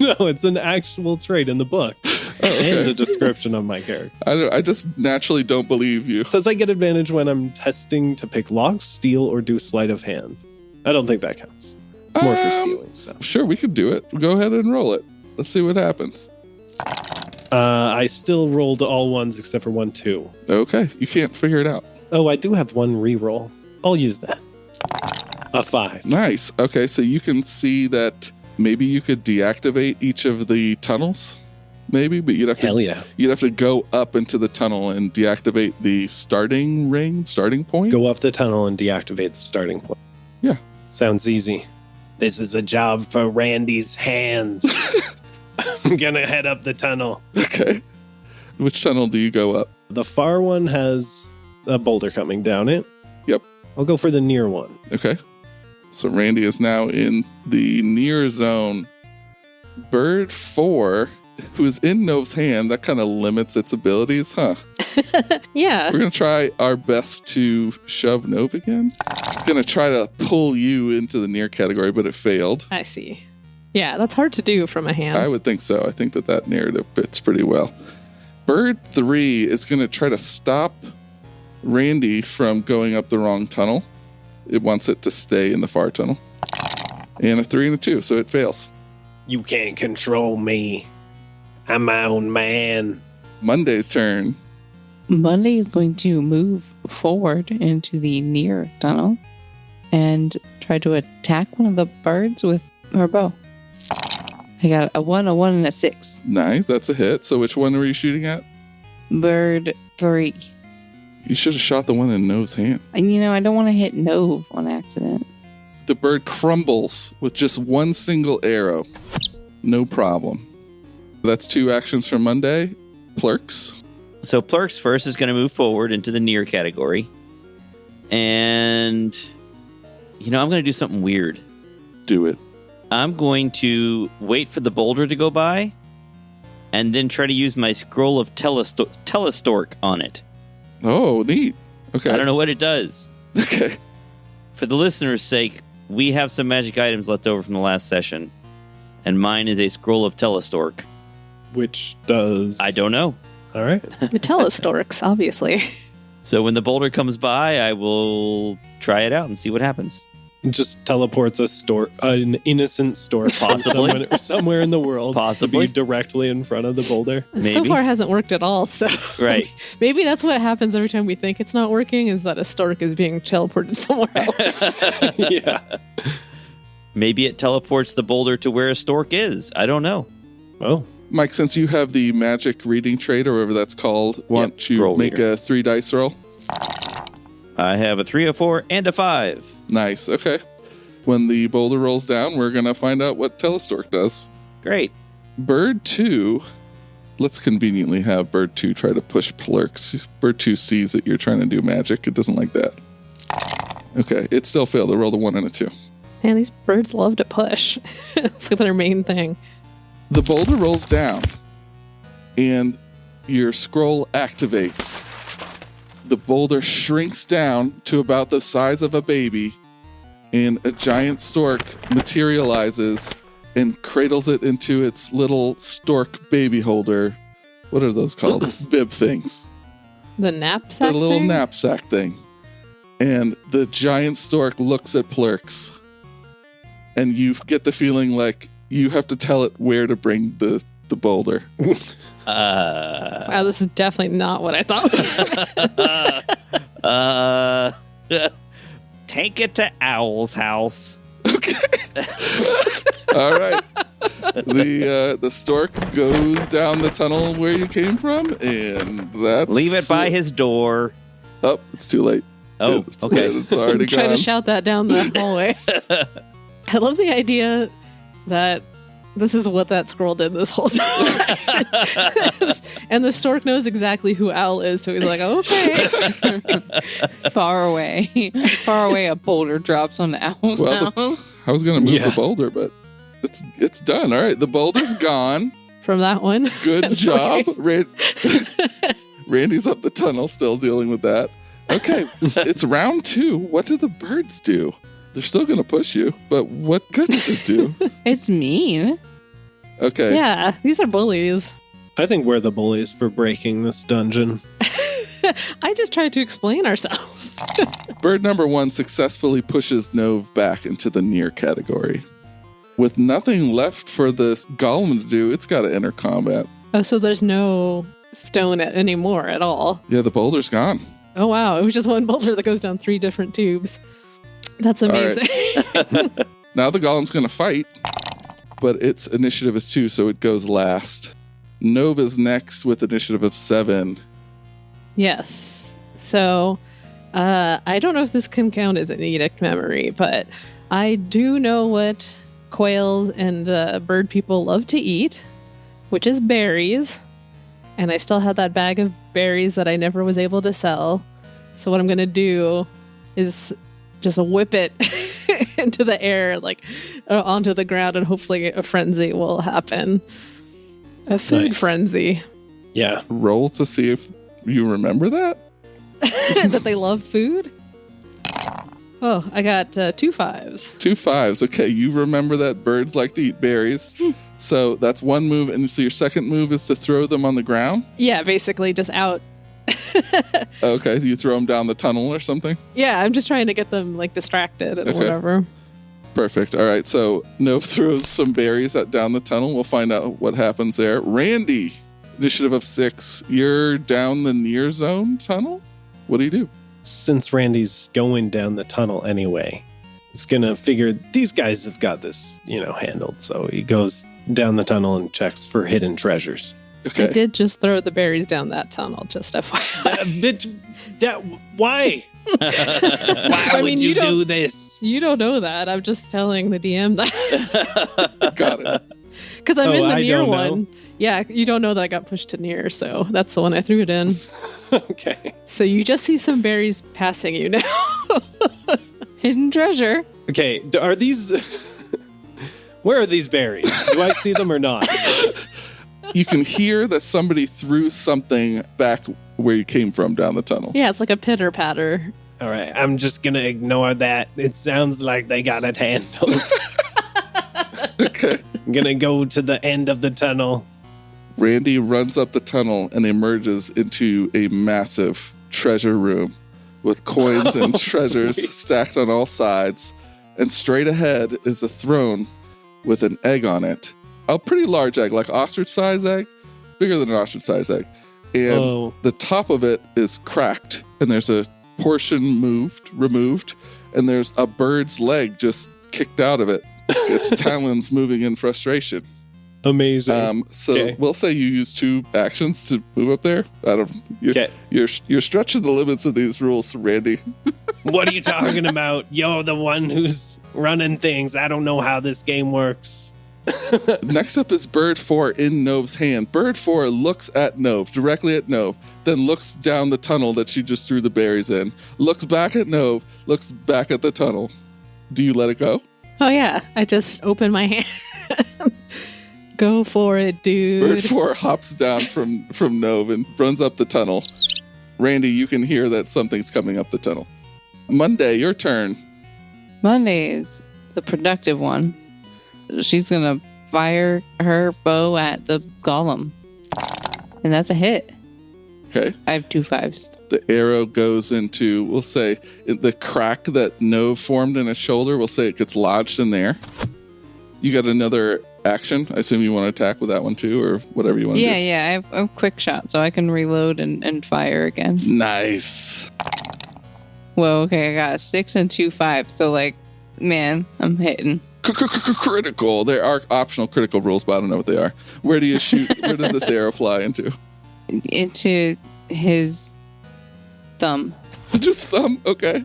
[SPEAKER 4] No, it's an actual trait in the book. And a description of my character.
[SPEAKER 1] I just naturally don't believe you.
[SPEAKER 4] It says I get advantage when I'm testing to pick locks, steal, or do sleight of hand. I don't think that counts. It's more for stealing stuff.
[SPEAKER 1] Sure, we could do it. Go ahead and roll it. Let's see what happens.
[SPEAKER 4] I still rolled all ones except for 1, 2.
[SPEAKER 1] Okay, you can't figure it out.
[SPEAKER 4] Oh, I do have 1 reroll. I'll use that. A 5.
[SPEAKER 1] Nice. Okay, so you can see that maybe you could deactivate each of the tunnels. Maybe, but you'd have to.
[SPEAKER 4] Hell yeah.
[SPEAKER 1] You'd have to go up into the tunnel and deactivate the starting point.
[SPEAKER 4] Go up the tunnel and deactivate the starting point.
[SPEAKER 1] Yeah.
[SPEAKER 4] Sounds easy. This is a job for Randy's hands. I'm gonna head up the tunnel.
[SPEAKER 1] Okay. Which tunnel do you go up?
[SPEAKER 4] The far one has a boulder coming down it.
[SPEAKER 1] Yep.
[SPEAKER 4] I'll go for the near one.
[SPEAKER 1] Okay. So Randy is now in the near zone. Bird 4, who is in Nov's hand, that kind of limits its abilities, huh?
[SPEAKER 5] Yeah.
[SPEAKER 1] We're going to try our best to shove Nov again. It's going to try to pull you into the near category, but it failed.
[SPEAKER 5] I see. Yeah, that's hard to do from a hand.
[SPEAKER 1] I would think so. I think that narrative fits pretty well. Bird 3 is going to try to stop Randy from going up the wrong tunnel. It wants it to stay in the far tunnel. And a 3 and a 2, so it fails.
[SPEAKER 4] You can't control me. I'm my own man.
[SPEAKER 1] Monday's turn.
[SPEAKER 2] Monday is going to move forward into the near tunnel and try to attack one of the birds with her bow. I got a 1, and a 6.
[SPEAKER 1] Nice, that's a hit. So which one were you shooting at?
[SPEAKER 2] Bird 3.
[SPEAKER 1] You should have shot the one in Nov's hand.
[SPEAKER 2] And I don't want to hit Nov on accident.
[SPEAKER 1] The bird crumbles with just one single arrow. No problem. That's 2 actions from Monday. Plurks.
[SPEAKER 3] So Plurks first is going to move forward into the near category. And, I'm going to do something weird.
[SPEAKER 1] Do it.
[SPEAKER 3] I'm going to wait for the boulder to go by and then try to use my scroll of telestork on it.
[SPEAKER 1] Oh, neat. Okay.
[SPEAKER 3] I don't know what it does.
[SPEAKER 1] Okay.
[SPEAKER 3] For the listener's sake, we have some magic items left over from the last session, and mine is a scroll of telestork.
[SPEAKER 4] Which does...
[SPEAKER 3] I don't know.
[SPEAKER 4] All right.
[SPEAKER 5] The telestorks, obviously.
[SPEAKER 3] So when the boulder comes by, I will try it out and see what happens.
[SPEAKER 4] It just teleports an innocent stork
[SPEAKER 3] Possibly.
[SPEAKER 4] somewhere in the world.
[SPEAKER 3] Possibly.
[SPEAKER 4] To be directly in front of the boulder.
[SPEAKER 5] So
[SPEAKER 3] Maybe.
[SPEAKER 5] far hasn't worked at all, so
[SPEAKER 3] Right.
[SPEAKER 5] maybe that's what happens every time we think it's not working, is that a stork is being teleported somewhere else.
[SPEAKER 4] Yeah.
[SPEAKER 3] Maybe it teleports the boulder to where a stork is. I don't know.
[SPEAKER 4] Oh.
[SPEAKER 1] Mike, since you have the magic reading trait or whatever that's called, why don't you
[SPEAKER 3] roll
[SPEAKER 1] make
[SPEAKER 3] reader.
[SPEAKER 1] a 3 dice roll?
[SPEAKER 3] I have a 3, a 4, and a 5.
[SPEAKER 1] Nice. Okay. When the boulder rolls down, we're going to find out what telestork does.
[SPEAKER 3] Great.
[SPEAKER 1] Bird 2. Let's conveniently have Bird 2 try to push Plurks. Bird 2 sees that you're trying to do magic. It doesn't like that. Okay. It still failed. It rolled a 1 and a 2.
[SPEAKER 5] Man, these birds love to push. It's like their main thing.
[SPEAKER 1] The boulder rolls down, and your scroll activates. The boulder shrinks down to about the size of a baby and a giant stork materializes and cradles it into its little stork baby holder. What are those called? Bib things.
[SPEAKER 5] The knapsack.
[SPEAKER 1] The little
[SPEAKER 5] thing?
[SPEAKER 1] knapsack thing. And the giant stork looks at Plurks, and you get the feeling like you have to tell it where to bring the boulder.
[SPEAKER 5] Wow, this is definitely not what I thought.
[SPEAKER 3] Take it to Owl's house.
[SPEAKER 1] Okay. All right. The stork goes down the tunnel where you came from, and that's...
[SPEAKER 3] Leave it by his door.
[SPEAKER 1] Oh, it's too late.
[SPEAKER 3] Oh, okay.
[SPEAKER 1] It's already
[SPEAKER 5] Try
[SPEAKER 1] gone.
[SPEAKER 5] to shout that down the hallway. I love the idea that this is what that squirrel did this whole time. And the stork knows exactly who Owl is, so he's like, okay.
[SPEAKER 2] Far away, a boulder drops on Owl's
[SPEAKER 1] Well,
[SPEAKER 2] house.
[SPEAKER 1] I was going to move
[SPEAKER 4] Yeah.
[SPEAKER 1] the boulder, but it's done. All right, the boulder's gone.
[SPEAKER 5] From that one.
[SPEAKER 1] Good job. Randy's up the tunnel, still dealing with that. Okay, it's round 2. What do the birds do? They're still going to push you, but what good does it do?
[SPEAKER 2] It's mean.
[SPEAKER 1] Okay.
[SPEAKER 5] Yeah, these are bullies.
[SPEAKER 4] I think we're the bullies for breaking this dungeon.
[SPEAKER 5] I just tried to explain ourselves.
[SPEAKER 1] Bird number 1 successfully pushes Nove back into the near category. With nothing left for this golem to do, it's got to enter combat.
[SPEAKER 5] Oh, so there's no stone anymore at all.
[SPEAKER 1] Yeah, the boulder's gone.
[SPEAKER 5] Oh, wow. It was just one boulder that goes down 3 different tubes. That's amazing.
[SPEAKER 1] Now the golem's going to fight, but its initiative is 2, so it goes last. Nove is next with initiative of 7.
[SPEAKER 5] Yes. So, I don't know if this can count as an edict memory, but I do know what quail and bird people love to eat, which is berries. And I still had that bag of berries that I never was able to sell. So what I'm going to do is just whip it into the air, like onto the ground, and hopefully a frenzy will happen. A food
[SPEAKER 4] Nice.
[SPEAKER 5] frenzy.
[SPEAKER 4] Yeah.
[SPEAKER 1] Roll to see if you remember that.
[SPEAKER 5] That they love food. Oh, I got 2 5s.
[SPEAKER 1] 2 5s. Okay, you remember that birds like to eat berries. So that's one move. And so your second move is to throw them on the ground?
[SPEAKER 5] Yeah, basically just out.
[SPEAKER 1] Okay, so you throw them down the tunnel or something?
[SPEAKER 5] Yeah, I'm just trying to get them like distracted and
[SPEAKER 1] Okay.
[SPEAKER 5] whatever.
[SPEAKER 1] Perfect. All right, so Nove throws some berries down the tunnel. We'll find out what happens there. Randy, initiative of 6. You're down the near zone tunnel? What do you do?
[SPEAKER 4] Since Randy's going down the tunnel anyway, he's going to figure these guys have got this, handled. So he goes down the tunnel and checks for hidden treasures.
[SPEAKER 5] I
[SPEAKER 1] Okay.
[SPEAKER 5] did just throw the berries down that tunnel, just FYI.
[SPEAKER 4] Why? Why
[SPEAKER 5] I mean, you don't-
[SPEAKER 4] do this?
[SPEAKER 5] You don't know that. I'm just telling the DM that.
[SPEAKER 1] Got it.
[SPEAKER 5] Because I'm
[SPEAKER 4] Oh,
[SPEAKER 5] in the
[SPEAKER 4] I
[SPEAKER 5] near
[SPEAKER 4] don't
[SPEAKER 5] one.
[SPEAKER 4] know.
[SPEAKER 5] Yeah, you don't know that I got pushed to near, so that's the one I threw it in.
[SPEAKER 4] Okay.
[SPEAKER 5] So you just see some berries passing you now.
[SPEAKER 2] Hidden treasure.
[SPEAKER 4] Okay. Are these... Where are these berries? Do I see them or not?
[SPEAKER 1] You can hear that somebody threw something back where you came from down the tunnel.
[SPEAKER 5] Yeah, it's like a pitter patter.
[SPEAKER 4] All right. I'm just going to ignore that. It sounds like they got it handled.
[SPEAKER 1] Okay.
[SPEAKER 4] I'm going to go to the end of the tunnel.
[SPEAKER 1] Randy runs up the tunnel and emerges into a massive treasure room with coins and
[SPEAKER 4] Oh,
[SPEAKER 1] treasures
[SPEAKER 4] sweet.
[SPEAKER 1] stacked on all sides. And straight ahead is a throne with an egg on it. A pretty large egg, like ostrich-sized egg, bigger than an ostrich-sized egg. And
[SPEAKER 4] Oh.
[SPEAKER 1] the top of it is cracked, and there's a portion removed, and there's a bird's leg just kicked out of it. Its talons moving in frustration.
[SPEAKER 4] Amazing.
[SPEAKER 1] So
[SPEAKER 4] Okay.
[SPEAKER 1] we'll say you use 2 actions to move up there.
[SPEAKER 4] Okay.
[SPEAKER 1] You're stretching the limits of these rules, Randy.
[SPEAKER 4] What are you talking about? You're the one who's running things. I don't know how this game works.
[SPEAKER 1] Next up is Bird 4 in Nove's hand. Bird 4 looks at Nove, directly at Nove, then looks down the tunnel that she just threw the berries in, looks back at Nove, looks back at the tunnel. Do you let it go?
[SPEAKER 5] Oh, yeah. I just open my hand. Go for it, dude.
[SPEAKER 1] Bird 4 hops down from Nove and runs up the tunnel. Randy, you can hear that something's coming up the tunnel. Monday, your turn.
[SPEAKER 2] Monday is the productive one. She's going to fire her bow at the golem. And that's a hit.
[SPEAKER 1] Okay.
[SPEAKER 2] I have 2 5s.
[SPEAKER 1] The arrow goes into, we'll say, the crack that Nove formed in his shoulder. We'll say it gets lodged in there. You got another action. I assume you want to attack with that one too, or whatever you want to do.
[SPEAKER 2] Yeah. I have a quick shot, so I can reload and fire again.
[SPEAKER 1] Nice.
[SPEAKER 2] Whoa, okay, I got a 6 and 2 5. So, like, man, I'm hitting.
[SPEAKER 1] Critical. There are optional critical rules, but I don't know what they are. Where do you shoot? Where does this arrow fly into?
[SPEAKER 2] Into his thumb.
[SPEAKER 1] Just thumb. Okay.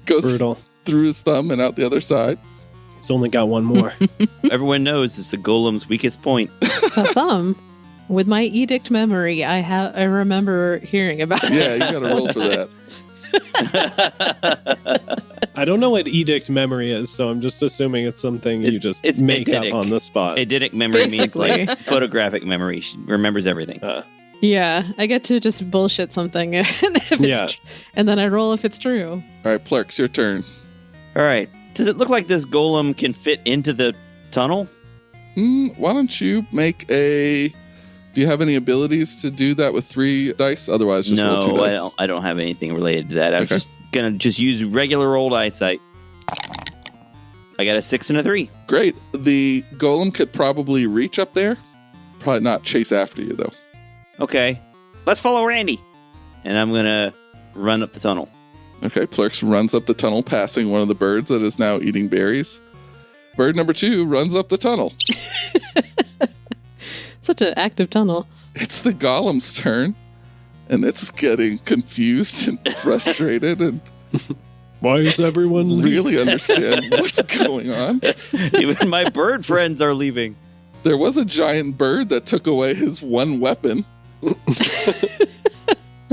[SPEAKER 1] Goes
[SPEAKER 4] Brutal.
[SPEAKER 1] through his thumb and out the other side.
[SPEAKER 4] He's only got one more.
[SPEAKER 3] Everyone knows it's the golem's weakest point.
[SPEAKER 5] A thumb. With my edict memory, I remember hearing about it.
[SPEAKER 1] Yeah, you got to roll for that.
[SPEAKER 4] I don't know what edict memory is, so I'm just assuming it's something you just
[SPEAKER 3] it's
[SPEAKER 4] make
[SPEAKER 3] eidetic.
[SPEAKER 4] up on the spot.
[SPEAKER 3] Eidetic memory means
[SPEAKER 5] Basically.
[SPEAKER 3] like photographic memory. She remembers everything.
[SPEAKER 5] Yeah, I get to just bullshit something if it's
[SPEAKER 4] Yeah.
[SPEAKER 5] and then I roll if it's true.
[SPEAKER 1] All right, Plurks, your turn.
[SPEAKER 3] All right. Does it look like this golem can fit into the tunnel?
[SPEAKER 1] Why don't you make a... Do you have any abilities to do that with 3 dice? Otherwise, just roll 2
[SPEAKER 3] No,
[SPEAKER 1] dice.
[SPEAKER 3] I don't have anything related to that. I was
[SPEAKER 1] Okay.
[SPEAKER 3] just going to just use regular old eyesight. I got a 6 and a 3.
[SPEAKER 1] Great. The golem could probably reach up there. Probably not chase after you, though.
[SPEAKER 3] Okay. Let's follow Randy. And I'm going to run up the tunnel.
[SPEAKER 1] Okay, Plurks runs up the tunnel, passing one of the birds that is now eating berries. Bird number 2 runs up the tunnel.
[SPEAKER 5] Such an active tunnel.
[SPEAKER 1] It's the golem's turn, and it's getting confused and frustrated and
[SPEAKER 4] Why is everyone leaving?
[SPEAKER 1] really understand what's going on.
[SPEAKER 3] Even my bird friends are leaving.
[SPEAKER 1] There was a giant bird that took away his one weapon.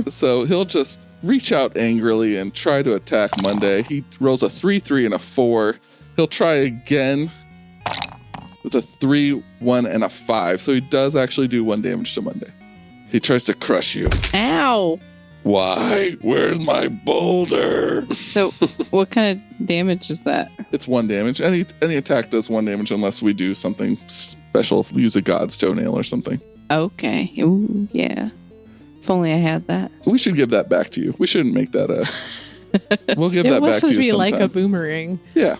[SPEAKER 1] So he'll just reach out angrily and try to attack Monday. He rolls a 3, 3, and a 4. He'll try again with a 3, 1, and a 5. So he does actually do 1 damage to Monday. He tries to crush you.
[SPEAKER 2] Ow!
[SPEAKER 1] Why? Where's my boulder?
[SPEAKER 2] So, what kind of damage is that?
[SPEAKER 1] It's 1 damage. Any attack does 1 damage unless we do something special. Use a god's toenail or something.
[SPEAKER 2] Okay. Ooh, yeah. If only I had that.
[SPEAKER 1] We should give that back to you. We shouldn't make that a... We'll give
[SPEAKER 5] It
[SPEAKER 1] that
[SPEAKER 5] was
[SPEAKER 1] back to
[SPEAKER 5] supposed to
[SPEAKER 1] you
[SPEAKER 5] be like
[SPEAKER 1] sometime.
[SPEAKER 5] a boomerang.
[SPEAKER 1] Yeah.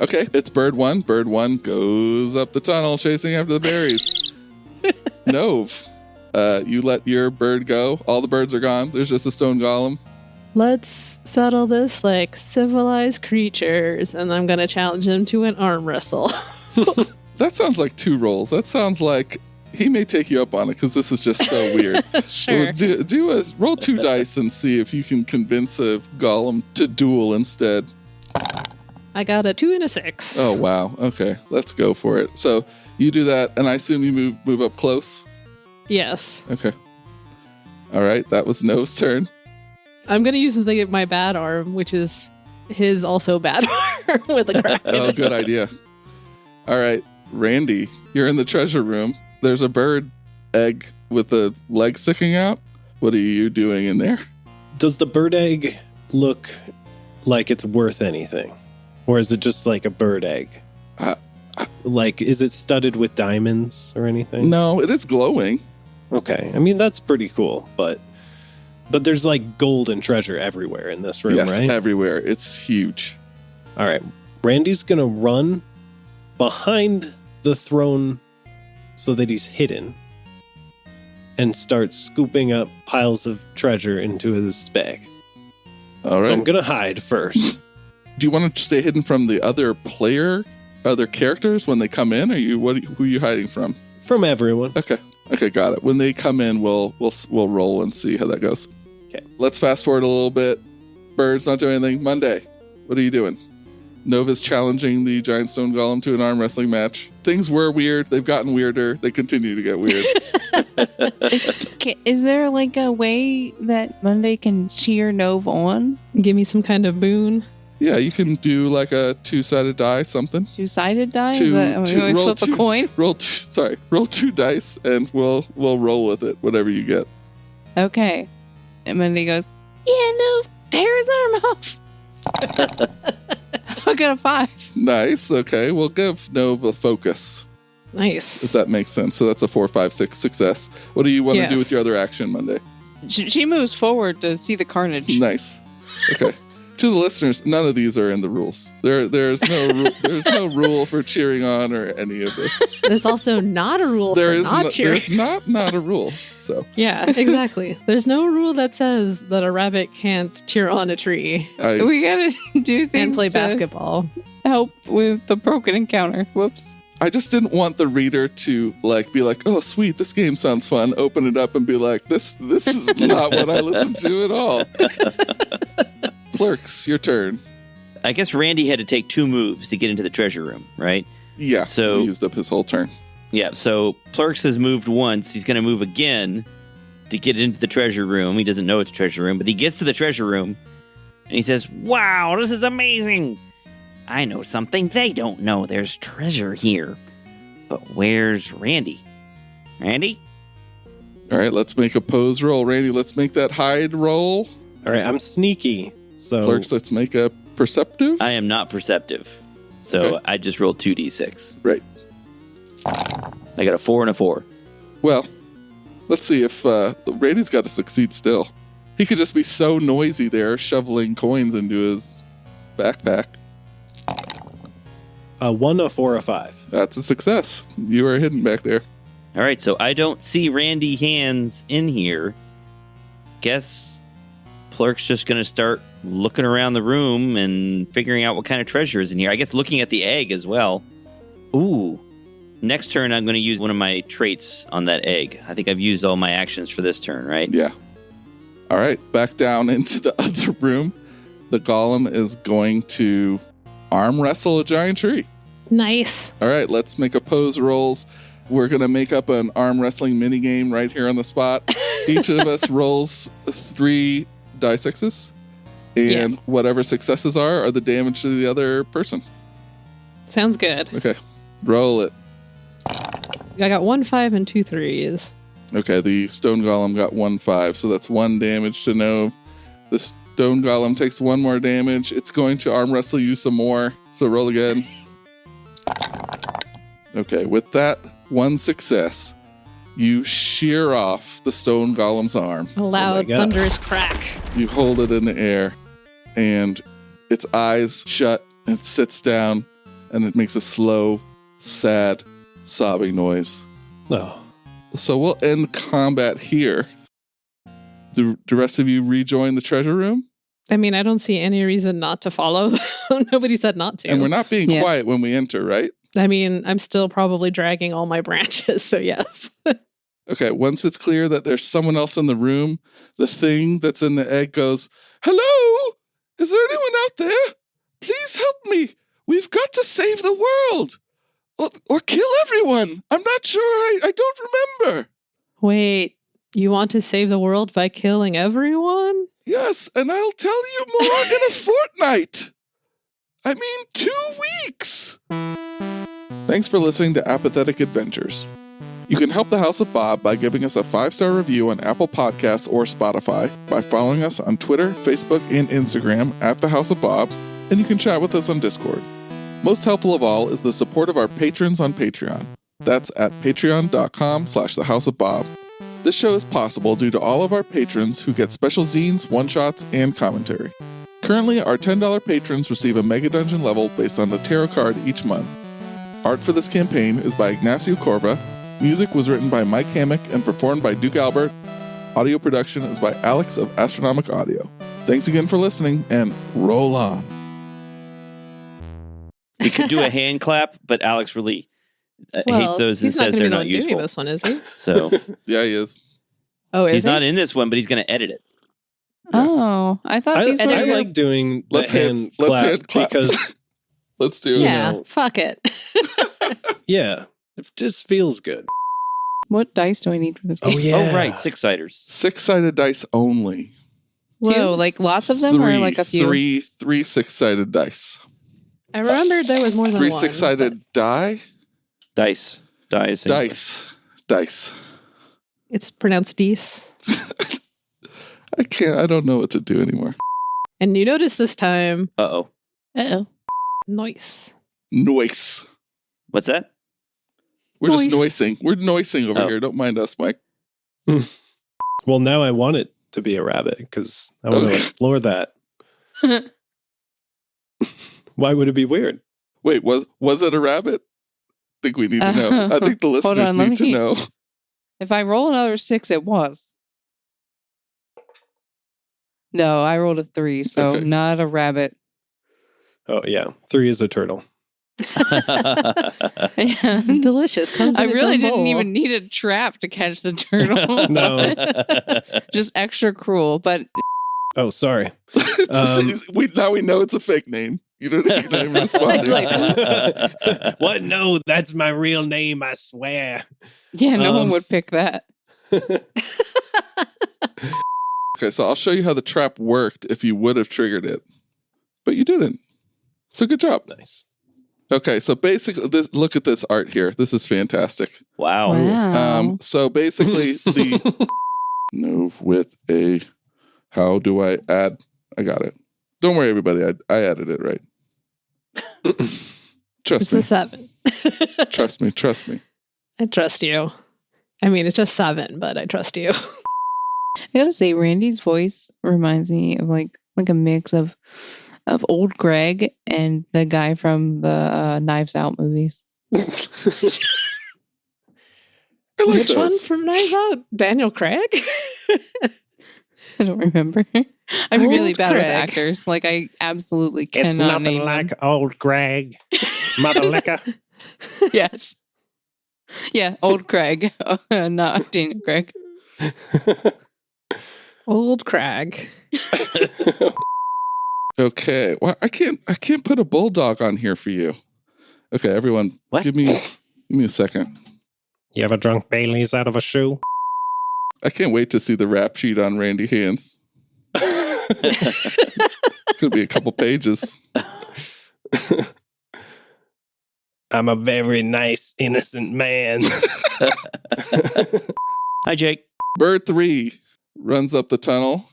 [SPEAKER 1] Okay, it's bird 1. Bird 1 goes up the tunnel chasing after the berries. Nove, you let your bird go. All the birds are gone. There's just a stone golem.
[SPEAKER 5] Let's settle this like civilized creatures, and I'm going to challenge him to an arm wrestle.
[SPEAKER 1] That sounds like 2 rolls. That sounds like he may take you up on it because this is just so weird.
[SPEAKER 5] Sure.
[SPEAKER 1] Well, roll 2 dice and see if you can convince a golem to duel instead.
[SPEAKER 5] I got a 2 and a 6.
[SPEAKER 1] Oh, wow. Okay, let's go for it. So you do that, and I assume you move up close?
[SPEAKER 5] Yes.
[SPEAKER 1] Okay. All right, that was Nove's turn.
[SPEAKER 5] I'm going to use my bad arm, which is his also bad arm with a crack in
[SPEAKER 1] Oh,
[SPEAKER 5] it.
[SPEAKER 1] good idea. All right, Randy, you're in the treasure room. There's a bird egg with a leg sticking out. What are you doing in there?
[SPEAKER 4] Does the bird egg look like it's worth anything? Or is it just like a bird egg? Like, is it studded with diamonds or anything?
[SPEAKER 1] No, it is glowing.
[SPEAKER 4] Okay. I mean, that's pretty cool, but there's like gold and treasure everywhere in this room,
[SPEAKER 1] Yes,
[SPEAKER 4] right?
[SPEAKER 1] everywhere. It's huge.
[SPEAKER 4] All right. Randy's going to run behind the throne so that he's hidden and start scooping up piles of treasure into his bag.
[SPEAKER 1] All
[SPEAKER 4] So I'm
[SPEAKER 1] right.
[SPEAKER 4] going to hide first.
[SPEAKER 1] Do you want to stay hidden from the other characters when they come in? Who are you hiding from?
[SPEAKER 4] From everyone.
[SPEAKER 1] Okay, got it. When they come in, we'll roll and see how that goes.
[SPEAKER 4] Okay.
[SPEAKER 1] Let's fast forward a little bit. Bird's not doing anything. Monday, what are you doing? Nova's challenging the giant stone golem to an arm wrestling match. Things were weird. They've gotten weirder. They continue to get weird.
[SPEAKER 2] Is there like a way that Monday can cheer Nove on?
[SPEAKER 5] Give me some kind of boon.
[SPEAKER 1] Yeah, you can do like a 2-sided die, something.
[SPEAKER 2] 2-sided die?
[SPEAKER 1] Two-
[SPEAKER 2] We
[SPEAKER 1] roll
[SPEAKER 2] flip a coin?
[SPEAKER 1] Roll 2 dice, and we'll roll with it, whatever you get.
[SPEAKER 2] Okay. And Monday goes, yeah, Nove, tear his arm off. I got a 5.
[SPEAKER 1] Nice. Okay, we'll give Nova focus,
[SPEAKER 5] Nice.
[SPEAKER 1] if that makes sense. So that's a 4, 5, 6 success. What do you want to do
[SPEAKER 5] Yes.
[SPEAKER 1] with your other action, Monday?
[SPEAKER 2] She moves forward to see the carnage.
[SPEAKER 1] Nice. Okay. To the listeners, none of these are in the rules. There's no rule for cheering on or any of this.
[SPEAKER 5] There's also not a rule
[SPEAKER 1] There
[SPEAKER 5] for
[SPEAKER 1] is
[SPEAKER 5] not cheering.
[SPEAKER 1] there's not a rule. So
[SPEAKER 5] Yeah, exactly. There's no rule that says that a rabbit can't cheer on a tree
[SPEAKER 2] We gotta do things
[SPEAKER 5] and play
[SPEAKER 2] to
[SPEAKER 5] basketball.
[SPEAKER 2] help with the broken encounter. Whoops.
[SPEAKER 1] I just didn't want the reader to be like, oh sweet, this game sounds fun. Open it up and be like, this is not what I listened to at all. Clerks, your turn.
[SPEAKER 3] I guess Randy had to take 2 moves to get into the treasure room, right?
[SPEAKER 1] Yeah.
[SPEAKER 3] So-
[SPEAKER 1] he used up his whole turn.
[SPEAKER 3] Yeah, so Plurks has moved once. He's going to move again to get into the treasure room. He doesn't know it's a treasure room, but he gets to the treasure room and he says, wow, this is amazing. I know something they don't know. There's treasure here. But where's Randy? Randy?
[SPEAKER 1] All right, let's make a pose roll. Randy, let's make that hide roll.
[SPEAKER 4] All right, I'm sneaky. So
[SPEAKER 1] Clerks, let's make a perceptive.
[SPEAKER 3] I am not perceptive. So
[SPEAKER 1] Okay.
[SPEAKER 3] I just rolled 2d6.
[SPEAKER 1] Right.
[SPEAKER 3] I got a 4 and a 4.
[SPEAKER 1] Well, let's see if Randy's got to succeed still. He could just be so noisy there, shoveling coins into his backpack.
[SPEAKER 4] 1, a 4, a 5.
[SPEAKER 1] That's a success. You are hidden back there.
[SPEAKER 3] All right, so I don't see Randy hands in here. Guess Plurk's just going to start looking around the room and figuring out what kind of treasure is in here. I guess looking at the egg as well. Ooh. Next turn, I'm going to use one of my traits on that egg. I think I've used all my actions for this turn, right?
[SPEAKER 1] Yeah. All right, back down into the other room. The golem is going to arm wrestle a giant tree.
[SPEAKER 5] Nice.
[SPEAKER 1] All right, let's make a pose rolls. We're going to make up an arm wrestling mini game right here on the spot. Each of us rolls 3 die 6s, and whatever successes are the damage to the other person.
[SPEAKER 5] Sounds good.
[SPEAKER 1] Okay, roll it.
[SPEAKER 5] I got 1 5 and 2 3s.
[SPEAKER 1] Okay, the stone golem got 1 5, so that's 1 damage to Nove. The stone golem takes 1 more damage. It's going to arm wrestle you some more, so roll again. Okay, with that 1 success, you shear off the stone golem's arm.
[SPEAKER 5] A loud,
[SPEAKER 4] God.
[SPEAKER 5] thunderous crack.
[SPEAKER 1] You hold it in the air, and its eyes shut, and it sits down, and it makes a slow, sad, sobbing noise.
[SPEAKER 4] Oh,
[SPEAKER 1] So we'll end combat here. The rest of you rejoin the treasure room,
[SPEAKER 5] I mean, I don't see any reason not to follow. Nobody said not to.
[SPEAKER 1] and we're not being
[SPEAKER 2] Yeah.
[SPEAKER 1] quiet when we enter, right?
[SPEAKER 5] I mean, I'm still probably dragging all my branches, so yes.
[SPEAKER 1] Okay, once it's clear that there's someone else in the room, the thing that's in the egg goes, "Hello? Is there anyone out there? Please help me. We've got to save the world. Or kill everyone. I'm not sure. I don't remember."
[SPEAKER 5] Wait, you want to save the world by killing everyone?
[SPEAKER 1] Yes, and I'll tell you more in a fortnight. I mean, 2 weeks. Thanks for listening to Apathetic Adventures. You can help the House of Bob by giving us a 5-star review on Apple Podcasts or Spotify, by following us on Twitter, Facebook, and Instagram at the House of Bob, and you can chat with us on Discord. Most helpful of all is the support of our patrons on Patreon. That's at patreon.com/thehouseofbob. This show is possible due to all of our patrons who get special zines, one-shots, and commentary. Currently, our $10 patrons receive a Mega Dungeon level based on the tarot card each month. Art for this campaign is by Ignacio Corva. Music was written by Mike Hammock and performed by Duke Albert. Audio production is by Alex of Astronomic Audio. Thanks again for listening, and roll on.
[SPEAKER 3] We could do a hand clap, but Alex really hates those and
[SPEAKER 5] he's not
[SPEAKER 3] says
[SPEAKER 5] gonna
[SPEAKER 3] they're
[SPEAKER 5] be the
[SPEAKER 3] not
[SPEAKER 5] one
[SPEAKER 3] useful.
[SPEAKER 5] doing this one, is he?
[SPEAKER 3] So
[SPEAKER 1] Yeah, he is.
[SPEAKER 5] Oh, is
[SPEAKER 3] he's
[SPEAKER 5] he?
[SPEAKER 3] not in this one, but he's going to edit it.
[SPEAKER 2] Oh, I thought these
[SPEAKER 4] I
[SPEAKER 2] were.
[SPEAKER 4] like doing the
[SPEAKER 1] Let's
[SPEAKER 4] hand
[SPEAKER 1] hand
[SPEAKER 4] clap
[SPEAKER 1] clap.
[SPEAKER 4] because,
[SPEAKER 1] Let's do it.
[SPEAKER 5] Yeah,
[SPEAKER 4] know.
[SPEAKER 5] fuck it.
[SPEAKER 4] yeah, it just feels good.
[SPEAKER 2] What dice do I need for this game?
[SPEAKER 3] Oh, right. 6-siders.
[SPEAKER 1] 6-sided dice only.
[SPEAKER 2] Whoa, like lots of them or like a few?
[SPEAKER 1] Three 6-sided dice.
[SPEAKER 5] I remembered there was more than
[SPEAKER 1] 3
[SPEAKER 5] one.
[SPEAKER 1] 6-sided die?
[SPEAKER 3] Dice.
[SPEAKER 1] Dice.
[SPEAKER 5] It's pronounced dice.
[SPEAKER 1] I don't know what to do anymore.
[SPEAKER 5] And you notice this time,
[SPEAKER 3] Uh-oh.
[SPEAKER 2] Uh-oh.
[SPEAKER 5] noise.
[SPEAKER 1] Noise.
[SPEAKER 3] What's that?
[SPEAKER 1] We're just
[SPEAKER 5] Noise.
[SPEAKER 1] noising. We're noising over
[SPEAKER 3] Oh.
[SPEAKER 1] here. Don't mind us, Mike.
[SPEAKER 4] Well, now I want it to be a rabbit because I want to
[SPEAKER 1] Okay.
[SPEAKER 4] explore that. Why would it be weird?
[SPEAKER 1] Wait, was it a rabbit? I think we need to know. I think the
[SPEAKER 2] Hold
[SPEAKER 1] listeners
[SPEAKER 2] on, let
[SPEAKER 1] need to
[SPEAKER 2] me-
[SPEAKER 1] know.
[SPEAKER 2] If I roll another 6, it was. No, I rolled a 3, so
[SPEAKER 1] Okay.
[SPEAKER 2] not a rabbit.
[SPEAKER 4] Oh, yeah. 3 is a turtle.
[SPEAKER 2] And
[SPEAKER 5] Delicious. Comes
[SPEAKER 2] I
[SPEAKER 5] in its
[SPEAKER 2] really
[SPEAKER 5] own
[SPEAKER 2] didn't
[SPEAKER 5] bowl.
[SPEAKER 2] even need a trap to catch the turtle.
[SPEAKER 4] No.
[SPEAKER 2] Just extra cruel, but
[SPEAKER 4] Oh, sorry.
[SPEAKER 1] Now we know it's a fake name. You don't even respond.
[SPEAKER 2] Like,
[SPEAKER 4] What? No, that's my real name, I swear.
[SPEAKER 2] yeah, no one would pick that.
[SPEAKER 1] Okay, so I'll show you how the trap worked if you would have triggered it, but you didn't. So good job.
[SPEAKER 4] Nice.
[SPEAKER 1] Okay, so basically, look at this art here. This is fantastic.
[SPEAKER 3] Wow.
[SPEAKER 2] Wow.
[SPEAKER 1] So basically, the move with a. How do I add? I got it. Don't worry, everybody. I added it right. Trust
[SPEAKER 5] It's
[SPEAKER 1] me.
[SPEAKER 5] a 7.
[SPEAKER 1] Trust me. Trust me.
[SPEAKER 5] I trust you. I mean, it's just 7, but I trust you.
[SPEAKER 2] I gotta say, Randy's voice reminds me of like a mix of old Greg and the guy from the Knives Out movies.
[SPEAKER 1] I like
[SPEAKER 5] Which one
[SPEAKER 1] those.
[SPEAKER 5] from Knives Out? Daniel Craig?
[SPEAKER 2] I don't remember. I'm really
[SPEAKER 5] Old
[SPEAKER 2] bad with
[SPEAKER 5] Greg.
[SPEAKER 2] actors. Like I absolutely cannot
[SPEAKER 4] It's nothing
[SPEAKER 2] name
[SPEAKER 4] like
[SPEAKER 2] them.
[SPEAKER 4] old Greg. Mother liquor.
[SPEAKER 2] Yes. Yeah, old Craig, not Daniel Craig.
[SPEAKER 5] Old Craig.
[SPEAKER 1] Okay. Well, I can't put a bulldog on here for you. Okay, everyone,
[SPEAKER 3] What?
[SPEAKER 1] give me a second.
[SPEAKER 4] You ever drunk Bailey's out of a shoe?
[SPEAKER 1] I can't wait to see the rap sheet on Randy Hands. It's gonna be a couple pages.
[SPEAKER 4] I'm a very nice, innocent man.
[SPEAKER 3] Hi, Jake.
[SPEAKER 1] Bird 3 runs up the tunnel.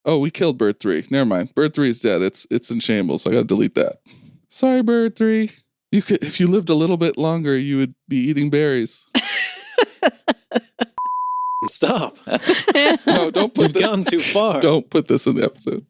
[SPEAKER 1] Oh, we killed Bird 3. Never mind. Bird 3 is dead. It's in shambles. I gotta delete that. Sorry, Bird 3. You could, if you lived a little bit longer, you would be eating berries.
[SPEAKER 4] Stop.
[SPEAKER 1] No, don't put
[SPEAKER 4] You've
[SPEAKER 1] this.
[SPEAKER 4] gone too far.
[SPEAKER 1] Don't put this in the episode.